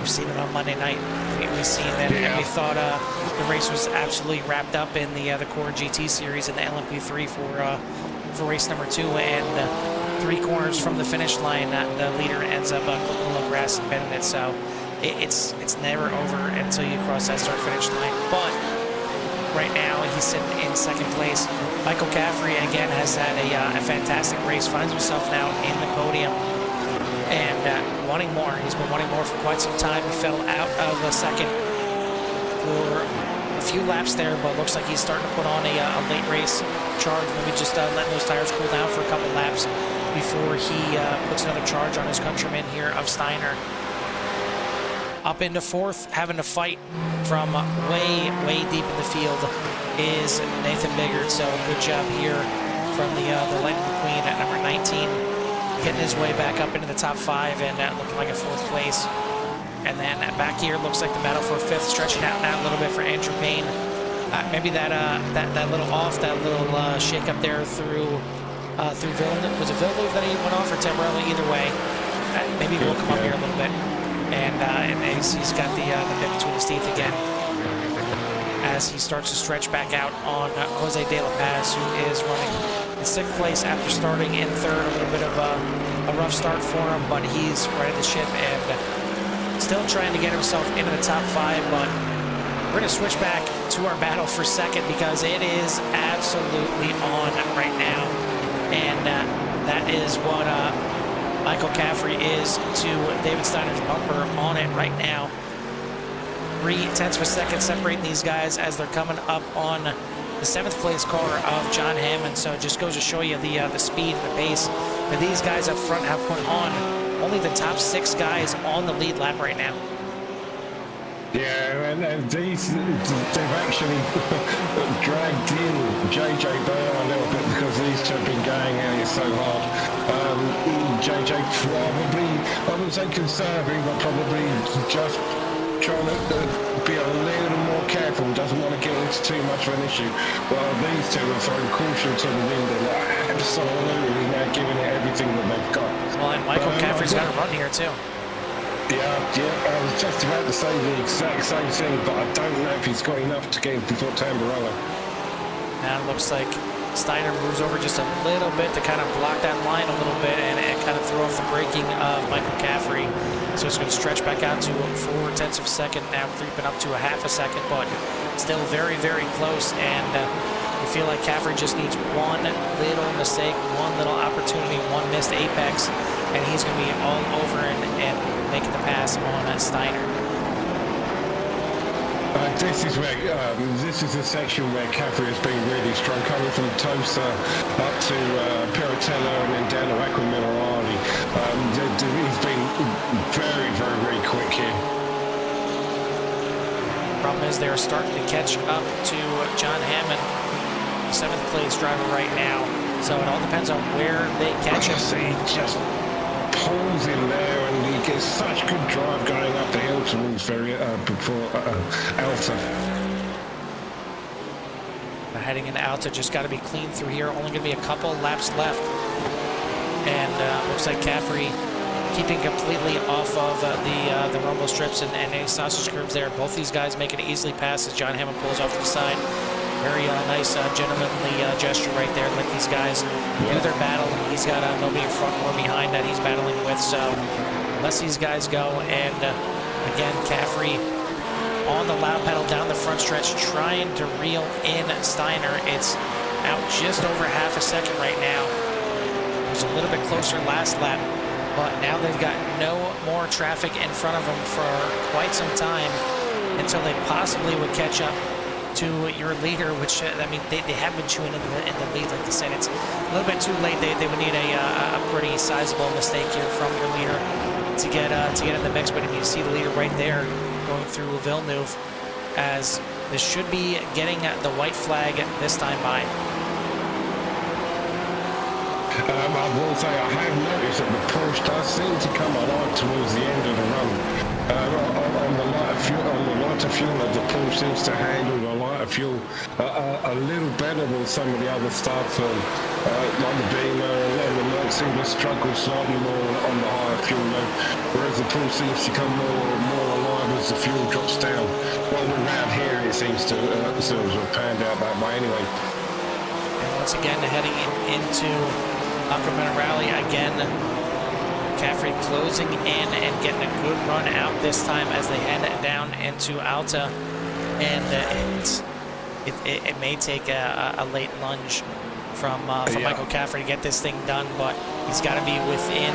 we've seen it on Monday night. We've seen that, and we thought the race was absolutely wrapped up in the Core GT series and the LMP3 for race number 2, and 3 corners from the finish line, the leader ends up clipping a little grass and bending it. So it's never over until you cross that start-finish line. But right now, he's sitting in 2nd place. Michael Caffrey, again, has had a fantastic race, finds himself now in the podium, and wanting more. He's been wanting more for quite some time. He fell out of the 2nd for a few laps there, but looks like he's starting to put on a late race charge, maybe just letting those tires cool down for a couple laps before he puts another charge on his countryman here of Steiner. Up into 4th, having to fight from way deep in the field is Nathan Biggert. So good job here from the Lightning McQueen at number 19, getting his way back up into the top 5 and looking like a 4th place. And then back here, looks like the battle for 5th, stretching out now a little bit for Andrew Payne. Maybe that little off, that little shake up there through Villeneuve. Was it Villeneuve that he went off, or Temporello? Either way, maybe we'll come up here a little bit. And he's got the bit between his teeth again as he starts to stretch back out on Jose De La Paz, who is running in 6th place after starting in 3rd. A little bit of a rough start for him, but he's right at the ship and still trying to get himself into the top 5. But we're going to switch back to our battle for 2nd, because it is absolutely on right now. And that is what Michael Caffrey is to David Steiner's bumper on it right now. 0.3 of a second separating these guys as they're coming up on the 7th place car of John Hammond. So it just goes to show you the speed and the pace that these guys up front have put on. Only the top 6 guys on the lead lap right now. Yeah, and they've actually dragged in JJ Bale a little bit because these two have been going at it so hard. JJ probably, I wouldn't say conserving, but probably just trying to be a little more careful, doesn't want to get into too much of an issue. Well, these two are throwing caution to the wind and they're absolutely now giving it everything that they've got. Well, and Michael Caffrey's got a run here too. Yeah, I was just about to say the exact same thing, but I don't know if he's got enough to get him before Tamburello. Now it looks like Steiner moves over just a little bit to kind of block that line a little bit and kind of throw off the braking of Michael Caffrey. So it's going to stretch back out to 0.4 of a second, now creeping up to 0.5 a second, but still very, very close. And you feel like Caffrey just needs one little mistake, one little opportunity, one missed apex, and he's going to be all over and making the pass on Steiner. This is the section where Caffrey has been really strong, coming from Tosa up to Piratella and then down to Aquaminerali. He's been very, very, very quick here. Problem is they're starting to catch up to John Hammond, 7th place driver right now. So it all depends on where they catch him. He just pulls in there and he gets such good drive going up the hill towards before Alta. Heading into Alta, just got to be clean through here. Only going to be a couple laps left. And looks like Caffrey keeping completely off of the rumble strips and any sausage curbs there. Both these guys making it easily pass as John Hammond pulls off to the side. Very nice gentlemanly gesture right there. Let these guys do their battle. He's got nobody in front or behind that he's battling with. So unless these guys go, and again, Caffrey on the loud pedal down the front stretch, trying to reel in Steiner. It's out just over 0.5 a second right now. It was a little bit closer last lap, but now they've got no more traffic in front of them for quite some time until they possibly would catch up to your leader, which I mean they have been chewing in the lead, like I said. It's a little bit too late. They would need a pretty sizable mistake here from your leader to get in the mix. But I mean, you see the leader right there going through Villeneuve, as this should be getting the white flag this time by. I will say I have noticed that the Porsche does seem to come alive towards the end of the run. On the lighter fuel, the Porsche seems to handle the lighter fuel a little better than some of the other stuff, like the Beamer and the Merc seem to struggle slightly more on the higher fuel load, whereas the Porsche seems to come more alive as the fuel drops down. Well, around here it seems to sort of panned out that way anyway. And once again, heading into Aquaminerali again. Caffrey closing in and getting a good run out this time as they head down into Alta, and it may take a late lunge from Michael Caffrey to get this thing done, but he's got to be within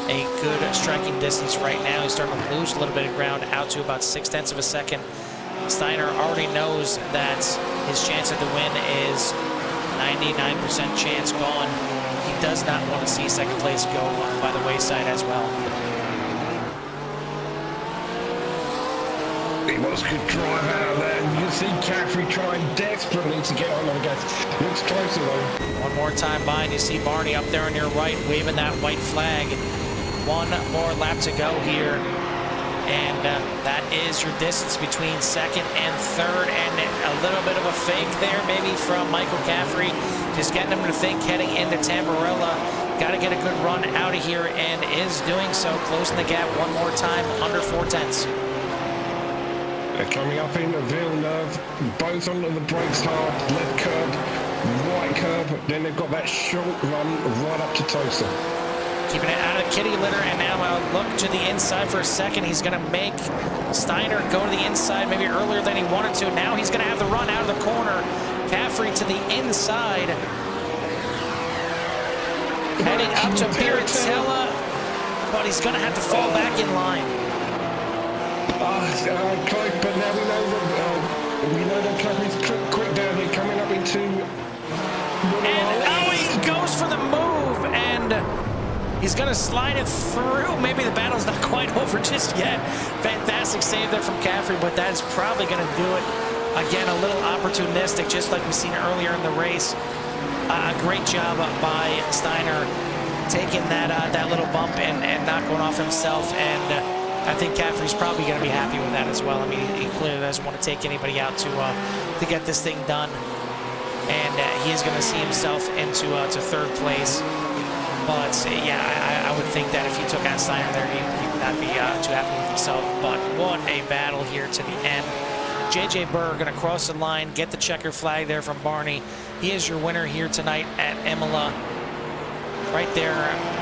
a good striking distance right now. He's starting to lose a little bit of ground out to about 0.6 of a second. Steiner already knows that his chance at the win is 99% chance gone. He does not want to see second place go by the wayside as well. He wants good drive out of there. You can see Caffrey trying desperately to get on the gas. Looks closer though. One more time by, and you see Barney up there on your right waving that white flag. One more lap to go here. And that is your distance between second and third, and a little bit of a fake there maybe from Michael Caffrey, just getting him to think heading into Tamburello. Got to get a good run out of here, and is doing so, closing the gap one more time, under 0.4. They're coming up into Villeneuve, both onto the brakes hard, left curb, right curb, then they've got that short run right up to Tosa. Keeping it out of the kitty litter, and now look to the inside for a second. He's going to make Steiner go to the inside maybe earlier than he wanted to. Now he's going to have the run out of the corner. Caffrey to the inside. Heading up to Piratella, but he's going to have to fall back in line. Close, but now we know that Caffrey's quick down here, coming up into. And oh, he goes for the move, and he's going to slide it through. Maybe the battle's not quite over just yet. Fantastic save there from Caffrey, but that is probably going to do it. Again, a little opportunistic, just like we've seen earlier in the race. A great job by Steiner taking that little bump and not going off himself. And I think Caffrey's probably going to be happy with that as well. I mean, he clearly doesn't want to take anybody out to get this thing done. And he is going to see himself into to third place. But yeah, I would think that if he took out Steiner there, he would not be too happy with himself. But what a battle here to the end. JJ Burr going to cross the line, get the checker flag there from Barney. He is your winner here tonight at Imola. Right there,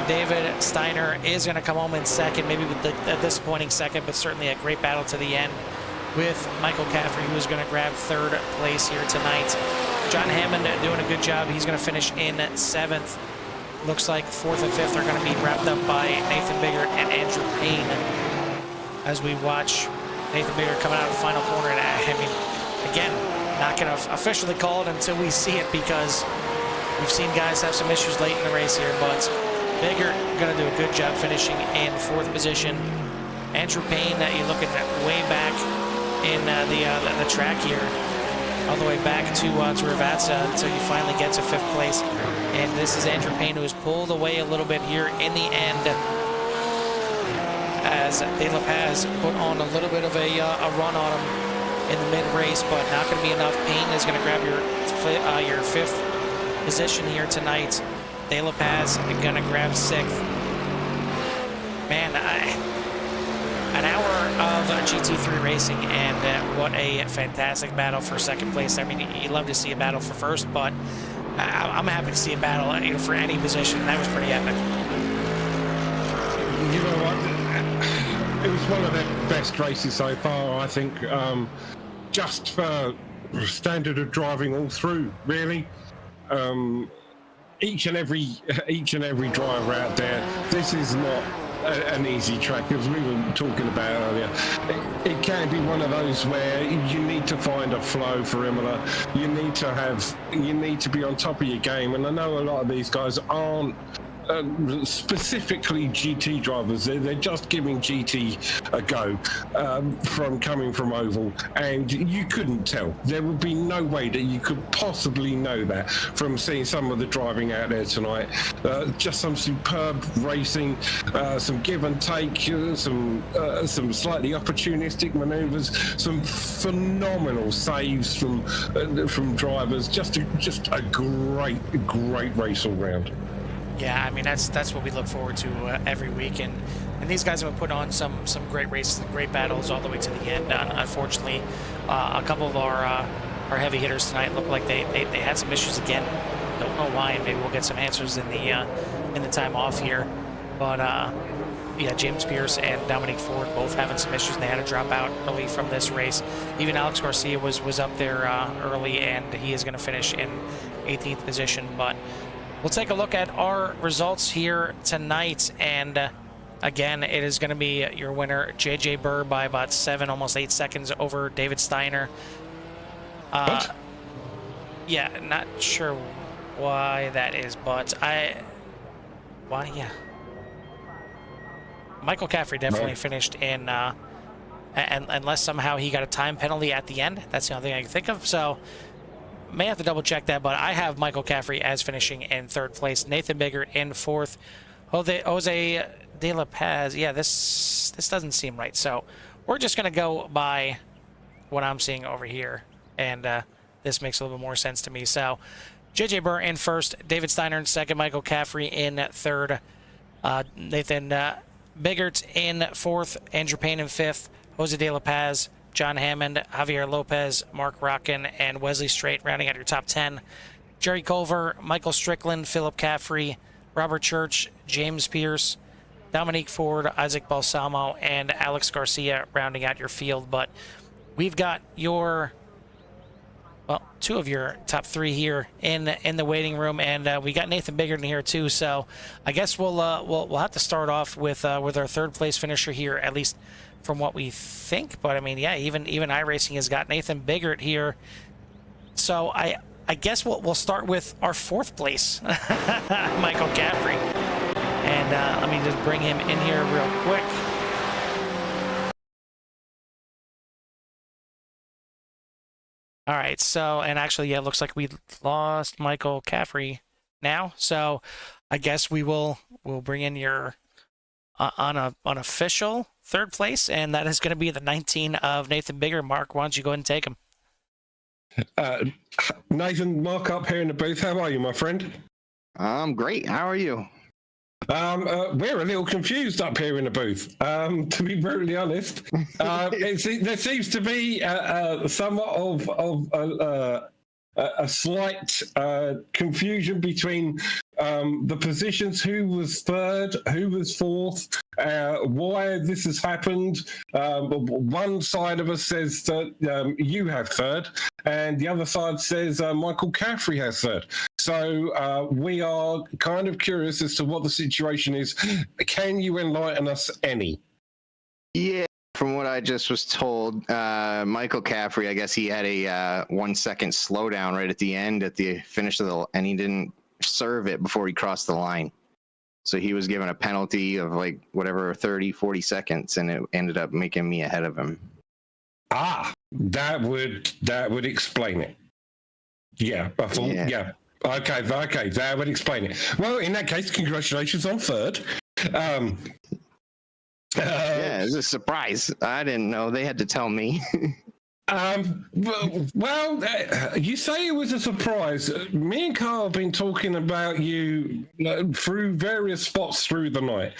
David Steiner is going to come home in second, maybe with a disappointing second, but certainly a great battle to the end with Michael Caffrey, who is going to grab third place here tonight. John Hammond doing a good job. He's going to finish in seventh. Looks like fourth and fifth are going to be wrapped up by Nathan Biggert and Andrew Payne as we watch Nathan Biggert coming out of the final corner. And I mean, again, not going to officially call it until we see it, because we've seen guys have some issues late in the race here, but Biggert going to do a good job finishing in fourth position. Andrew Payne, you're looking at way back in the track here, all the way back to Ravazza until you finally get to fifth place. And this is Andrew Payne, who has pulled away a little bit here in the end, as De La Paz put on a little bit of a run on him in the mid-race, but not going to be enough. Payne is going to grab your fifth position here tonight. De La Paz going to grab sixth. Man, an hour of GT3 racing, and what a fantastic battle for second place. I mean, you love to see a battle for first, but I'm happy to see a battle for any position. That was pretty epic. You know what? It was one of the best races so far, I think. Just for standard of driving all through, really. Each and every driver out there, this is not an easy track, as we were talking about earlier. It can be one of those where you need to find a flow for Imola. You need to be on top of your game, and I know a lot of these guys aren't specifically GT drivers. They're just giving GT a go from coming from Oval, and you couldn't tell. There would be no way that you could possibly know that from seeing some of the driving out there tonight. Just some superb racing, some give and take, some slightly opportunistic maneuvers, some phenomenal saves from drivers. Just a great race all round. Yeah, I mean, that's what we look forward to every week, and these guys have been putting on some great races and great battles all the way to the end. Unfortunately, a couple of our heavy hitters tonight look like they had some issues again. Don't know why, and maybe we'll get some answers in the time off here. But yeah, James Pierce and Dominique Ford both having some issues, and they had to drop out early from this race. Even Alex Garcia was up there early, and he is going to finish in 18th position. But we'll take a look at our results here tonight, and again, it is going to be your winner, JJ Burr, by about 7, almost 8 seconds over David Steiner. What? Yeah, not sure why that is, but why? Yeah. Michael Caffrey definitely finished in, and unless somehow he got a time penalty at the end. That's the only thing I can think of. So may have to double check that, but I have Michael Caffrey as finishing in third place. Nathan Biggert in fourth. Jose De La Paz. Yeah, this doesn't seem right. So we're just going to go by what I'm seeing over here, and this makes a little bit more sense to me. So JJ Burr in first, David Steiner in second, Michael Caffrey in third, Nathan Biggert in fourth, Andrew Payne in fifth, Jose De La Paz, John Hammond, Javier Lopez, Mark Rockin, and Wesley Strait rounding out your top 10. Jerry Culver, Michael Strickland, Philip Caffrey, Robert Church, James Pierce, Dominique Ford, Isaac Balsamo, and Alex Garcia rounding out your field. But we've got your well, two of your top three here in the waiting room, and we got Nathan Biggert in here too. So I guess we'll have to start off with our third place finisher here, at least from what we think. But I mean, yeah, even iRacing has got Nathan Biggert here. So I guess we'll start with our fourth place, Michael Caffrey, and let me just bring him in here real quick. All right, so, and actually, yeah, it looks like we lost Michael Caffrey now. So I guess we'll bring in your unofficial third place, and that is going to be the 19 of Nathan Biggert. Mark, why don't you go ahead and take him? Nathan, Mark up here in the booth. How are you, my friend? I'm great. How are you? We're a little confused up here in the booth, to be brutally honest. There seems to be somewhat of a slight confusion between the positions, who was third, who was fourth, why this has happened. One side of us says that you have third, and the other side says Michael Caffrey has third. So we are kind of curious as to what the situation is. Can you enlighten us any? Yeah, from what I just was told, Michael Caffrey, I guess he had a 1 second slowdown right at the end at the finish of the, and he didn't serve it before he crossed the line. So he was given a penalty of like whatever 30, 40 seconds, and it ended up making me ahead of him. Ah, that would explain it. Yeah, I thought, yeah. Okay, that would explain it. Well, in that case, congratulations on third. Yeah, it was a surprise. I didn't know. They had to tell me. Well, you say it was a surprise. Me and Carl have been talking about you through various spots through the night.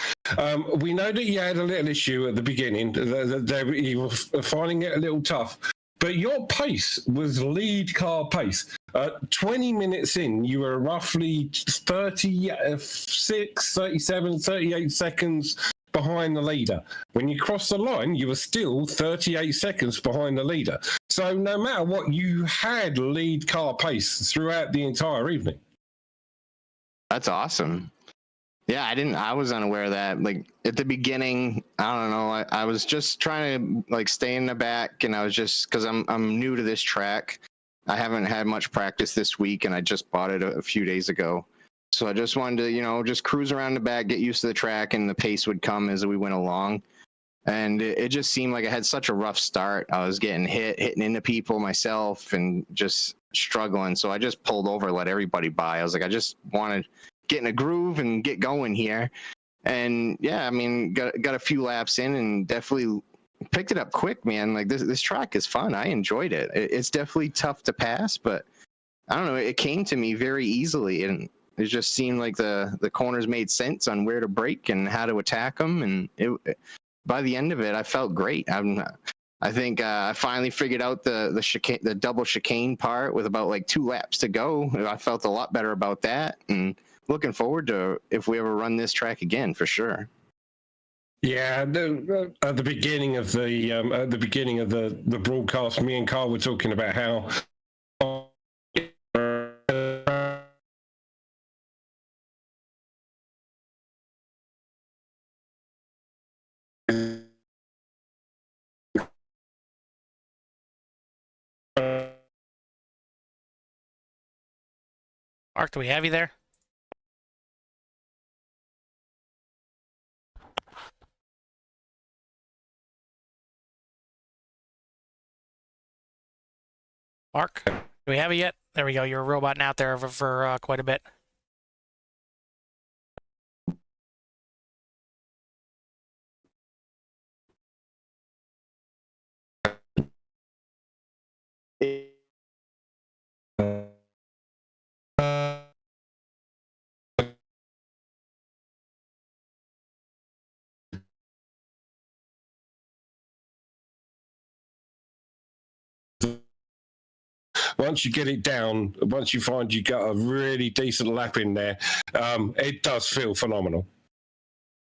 We know that you had a little issue at the beginning. You were finding it a little tough. But your pace was lead car pace. 20 minutes in, you were roughly 36, 37, 38 seconds behind the leader. When you crossed the line, you were still 38 seconds behind the leader. So no matter what, you had lead car pace throughout the entire evening. That's awesome. Yeah, I was unaware of that. Like at the beginning, I don't know. I was just trying to like stay in the back, and I was just, because I'm new to this track. I haven't had much practice this week, and I just bought it a few days ago. So I just wanted to, just cruise around the back, get used to the track, and the pace would come as we went along. And it just seemed like I had such a rough start. I was getting hitting into people myself, and just struggling. So I just pulled over, let everybody by. I was like, I just want to get in a groove and get going here. And yeah, I mean, got a few laps in and definitely picked it up quick, man. Like this track is fun. I enjoyed it. It's definitely tough to pass, but I don't know. It came to me very easily, and it just seemed like the corners made sense on where to brake and how to attack them. And by the end of it, I felt great. I think I finally figured out the double chicane part with about like 2 laps to go. I felt a lot better about that, and looking forward to if we ever run this track again, for sure. Yeah, at the beginning of the broadcast, me and Carl were talking about how Mark, do we have you there? Mark, do we have you yet? There we go. You're roboting out there for quite a bit. once you get it down, once you find you got a really decent lap in there, it does feel phenomenal.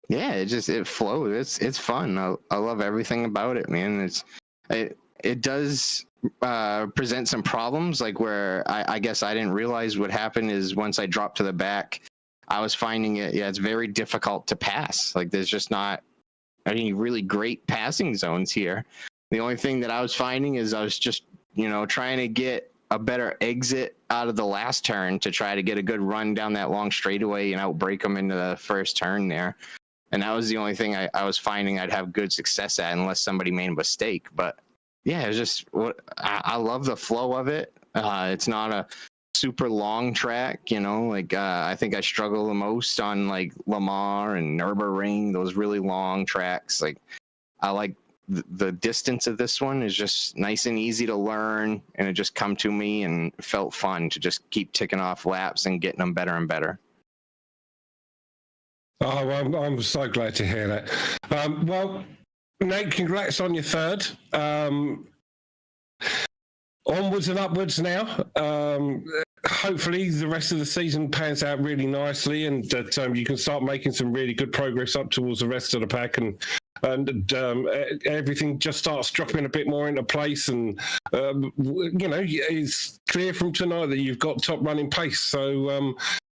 Yeah, it flows. It's fun. I love everything about it, man. it does present some problems, like where I guess I didn't realize what happened is once I dropped to the back, I was finding it's very difficult to pass. Like there's just not any really great passing zones here. The only thing that I was finding is I was just, trying to get a better exit out of the last turn to try to get a good run down that long straightaway and outbrake them into the first turn there. And that was the only thing I was finding I'd have good success at unless somebody made a mistake. But yeah, it's just I love the flow of it. It's not a super long track, I think I struggle the most on like Lamar and Nürburgring, those really long tracks. Like I like the distance of this one is just nice and easy to learn, and it just come to me and felt fun to just keep ticking off laps and getting them better and better. Oh, I'm so glad to hear that. Well, Nate, congrats on your third. Onwards and upwards now. Hopefully the rest of the season pans out really nicely, and that you can start making some really good progress up towards the rest of the pack, and everything just starts dropping a bit more into place. And it's clear from tonight that you've got top running pace. So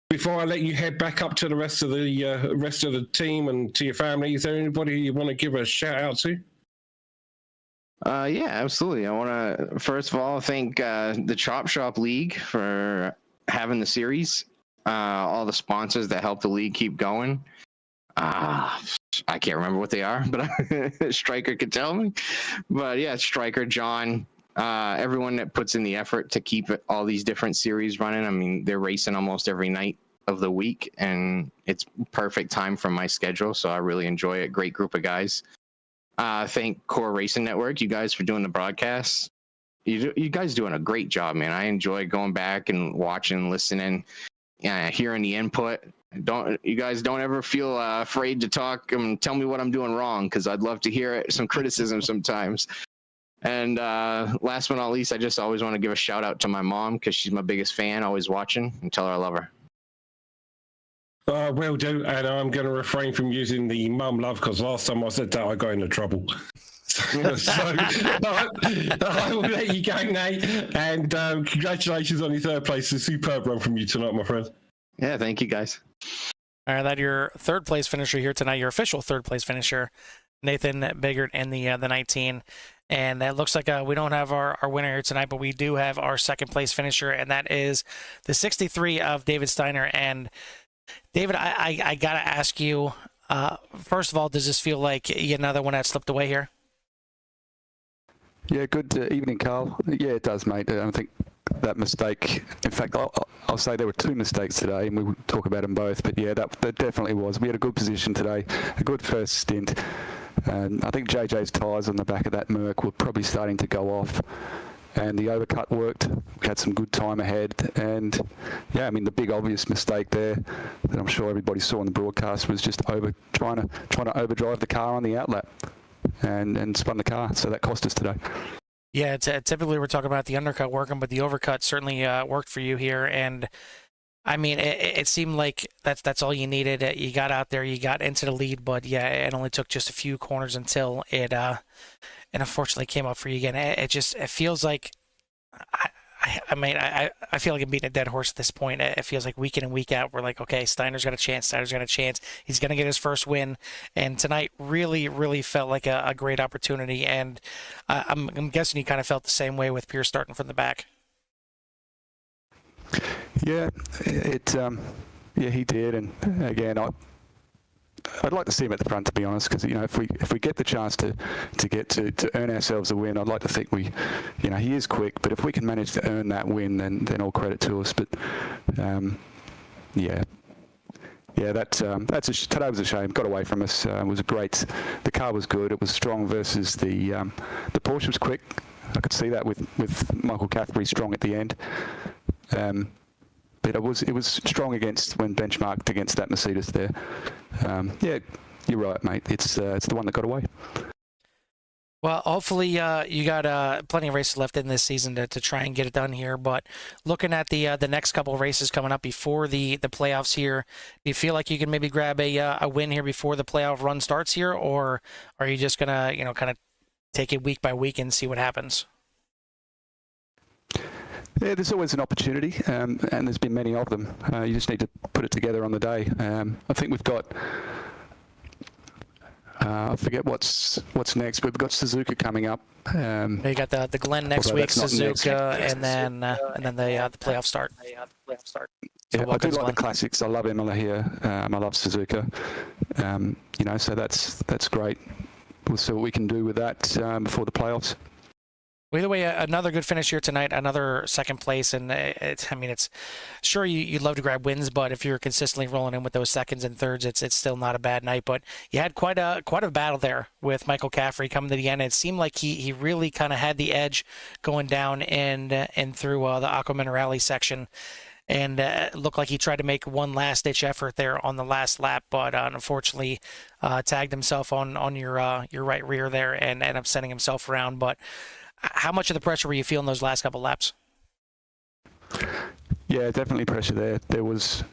before I let you head back up to the rest of the team and to your family, is there anybody you want to give a shout out to? Yeah, absolutely. I want to first of all thank the Chop Shop League for having the series, all the sponsors that help the league keep going. I can't remember what they are, but Striker could tell me. But yeah, Striker, John, everyone that puts in the effort to keep all these different series running. I mean, they're racing almost every night of the week, and it's perfect time for my schedule, so I really enjoy it. Great group of guys. Thank Core Racing Network, you guys, for doing the broadcast. You guys doing a great job, man. I enjoy going back and watching, listening, hearing the input. You guys don't ever feel afraid to talk and tell me what I'm doing wrong, because I'd love to hear it, some criticism sometimes. And last but not least, I just always want to give a shout out to my mom, because she's my biggest fan, always watching, and tell her I love her. Will do, and I'm going to refrain from using the mum love, because last time I said that I got into trouble. So I will let you go, Nate, and congratulations on your third place. A superb run from you tonight, my friend. Yeah, thank you, guys. All right, that your third place finisher here tonight, your official third place finisher, Nathan Biggert in the 19. And that looks like we don't have our winner here tonight, but we do have our second place finisher, and that is the 63 of David Steiner. And David, I got to ask you, first of all, does this feel like another one that slipped away here? Yeah, good evening, Carl. Yeah, it does, mate. I think that mistake, in fact, I'll say there were two mistakes today, and we'll talk about them both, but yeah, that definitely was. We had a good position today, a good first stint, and I think JJ's tyres on the back of that Merc were probably starting to go off, and the overcut worked. We had some good time ahead, and yeah, I mean, the big obvious mistake there that I'm sure everybody saw on the broadcast was just trying to overdrive the car on the outlap and spun the car, so that cost us today. Yeah, typically we're talking about the undercut working, but the overcut certainly worked for you here. And I mean, it seemed like that's all you needed. You got out there, you got into the lead, but yeah, it only took just a few corners until it unfortunately came up for you again. It feels like I feel like I'm beating a dead horse at this point. It feels like week in and week out, we're like, okay, Steiner's got a chance. He's going to get his first win. And tonight really, really felt like a great opportunity. And I'm guessing you kind of felt the same way with Pierce starting from the back. Yeah, he did. And again, I'd like to see him at the front, to be honest, because if we get the chance to earn ourselves a win, I'd like to think he is quick, but if we can manage to earn that win, then all credit to us. But today was a shame. Got away from us. It was a great. The car was good. It was strong versus the Porsche was quick. I could see that with Michael Cathbury strong at the end. But it was strong when benchmarked against that Mercedes there. Yeah, you're right, mate. It's the one that got away. Well, hopefully you got plenty of races left in this season to try and get it done here. But looking at the next couple of races coming up before the playoffs here, do you feel like you can maybe grab a win here before the playoff run starts here, or are you just gonna kind of take it week by week and see what happens. Yeah, there's always an opportunity, and there's been many of them. You just need to put it together on the day. I think we've got, I forget what's next, but we've got Suzuka coming up. You got the Glen next week, Suzuka, and then the playoff start. Yeah, I do like the classics. I love Imola here. I love Suzuka. You know, so that's great. We'll see what we can do with that before the playoffs. Well, either way, another good finish here tonight, another second place, and it's sure you'd love to grab wins, but if you're consistently rolling in with those seconds and thirds, it's still not a bad night. But you had quite a battle there with Michael Caffrey coming to the end. It seemed like he really kind of had the edge going down and through the Aqua Minerale section. And it looked like he tried to make one last-ditch effort there on the last lap, but unfortunately tagged himself on your right rear there and ended up sending himself around. But how much of the pressure were you feeling those last couple laps? Yeah, definitely pressure there. There was,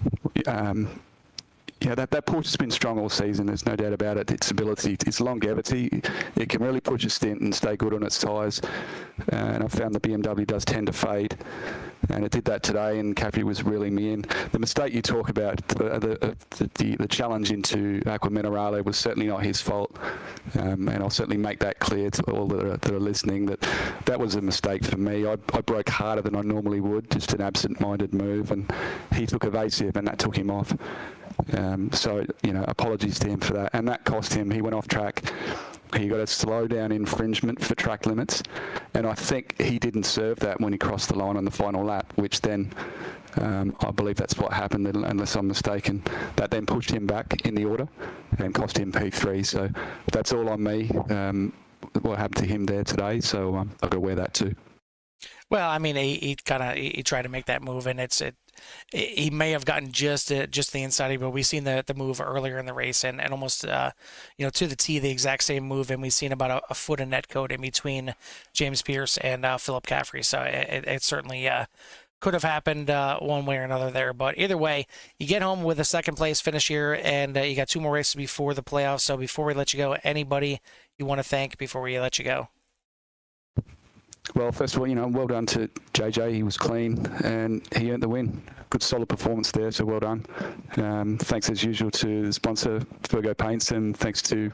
that Porsche's been strong all season. There's no doubt about it. Its ability, its longevity, it can really push a stint and stay good on its tyres. And I found the BMW does tend to fade. And it did that today, and Caffrey was reeling me in. The mistake you talk about, the challenge into Aqua Minerale was certainly not his fault. And I'll certainly make that clear to all that are listening that was a mistake for me. I broke harder than I normally would, just an absent-minded move, and he took evasive, and that took him off. So, apologies to him for that. And that cost him. He went off track. He got a slow down infringement for track limits. And I think he didn't serve that when he crossed the line on the final lap, which then, I believe that's what happened, unless I'm mistaken. That then pushed him back in the order and cost him P3. So that's all on me, what happened to him there today. So I've got to wear that too. Well, I mean, he tried to make that move, and he may have gotten just the inside, but we've seen the move earlier in the race, and almost to the T, the exact same move, and we've seen about a foot of net code in between James Pierce and Philip Caffrey. So it certainly could have happened one way or another there. But either way, you get home with a second place finish here, and you got 2 more races before the playoffs. So before we let you go, anybody you want to thank before we let you go? Well, first of all, well done to JJ. He was clean and he earned the win. Good, solid performance there, so well done. Thanks as usual to the sponsor, Virgo Paints, and thanks to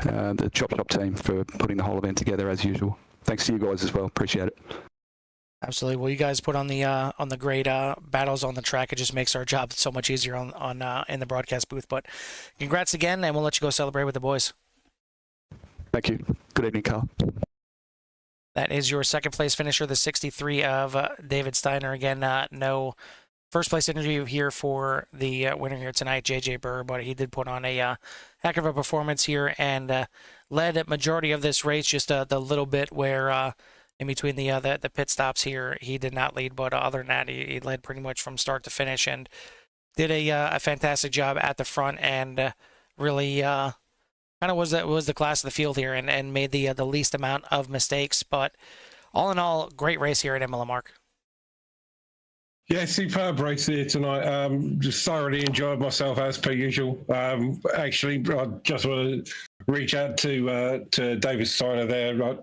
the Chop Shop team for putting the whole event together as usual. Thanks to you guys as well. Appreciate it. Absolutely. Well, you guys put on the great battles on the track. It just makes our job so much easier on in the broadcast booth. But congrats again, and we'll let you go celebrate with the boys. Thank you. Good evening, Carl. That is your second place finisher, the 63 of David Steiner. Again, no first place interview here for the winner here tonight, JJ Burr, but he did put on a heck of a performance here and led a majority of this race, just the little bit where in between the pit stops here, he did not lead, but other than that, he led pretty much from start to finish and did a fantastic job at the front and really kind of was the class of the field here and made the least amount of mistakes. But all in all, great race here at Imola, Mark. Yeah, superb race here tonight. Just thoroughly enjoyed myself as per usual. Actually, I just want to reach out to David Steiner there.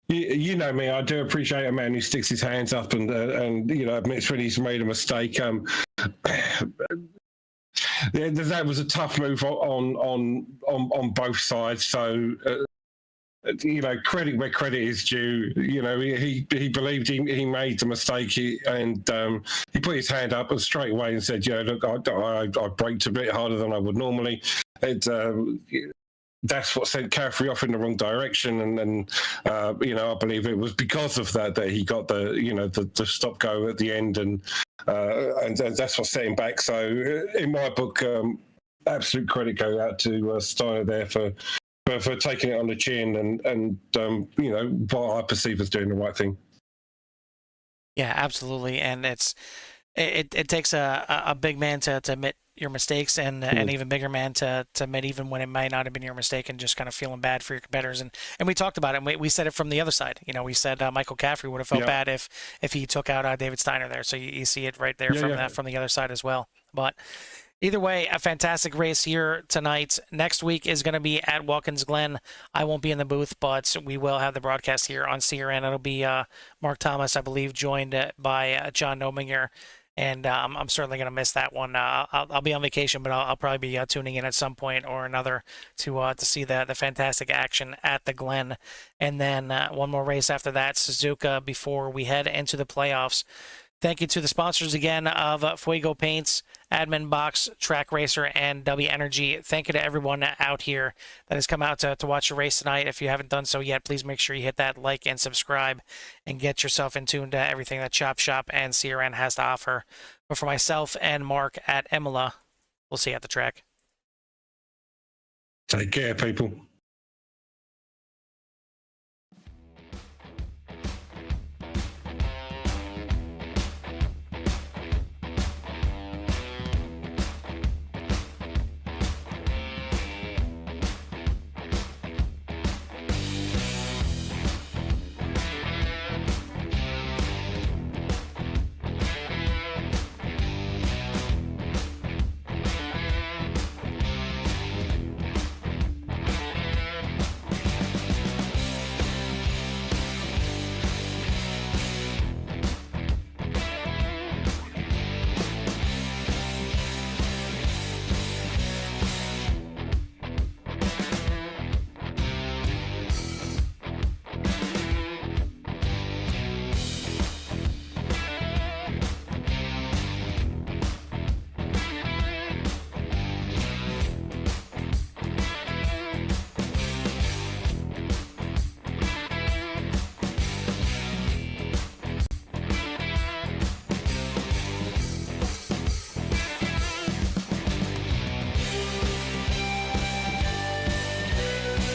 You know me, I do appreciate a man who sticks his hands up and admits when he's made a mistake. That was a tough move on both sides. So credit where credit is due. He believed he made the mistake, and he put his hand up and straight away and said, "Look, I braked a bit harder than I would normally." That's what sent Caffrey off in the wrong direction, and I believe it was because of that he got the stop go at the end, and that's what set him back. So in my book, absolute credit goes out to Steiner there for taking it on the chin and what I perceive as doing the right thing. Yeah, absolutely, and it takes a big man to admit your mistakes and an even bigger man to admit even when it might not have been your mistake and just kind of feeling bad for your competitors. And we talked about it, and we said it from the other side. We said Michael Caffrey would have felt bad if he took out David Steiner there. So you see it right there from the other side as well. But Either way, a fantastic race here tonight. Next week is going to be at Watkins Glen. I won't be in the booth, but we will have the broadcast here on CRN. It'll be Mark Thomas, I believe, joined by John Nominger. And I'm certainly going to miss that one. I'll be on vacation, but I'll probably be tuning in at some point or another to see the fantastic action at the Glen. And then one more race after that, Suzuka, before we head into the playoffs. Thank you to the sponsors again of Fuego Paints, Admin Box, Track Racer, and W Energy. Thank you to everyone out here that has come out to watch the race tonight. If you haven't done so yet, please make sure you hit that like and subscribe and get yourself in tune to everything that Chop Shop and CRN has to offer. But for myself and Mark at Imola, we'll see you at the track. Take care, people.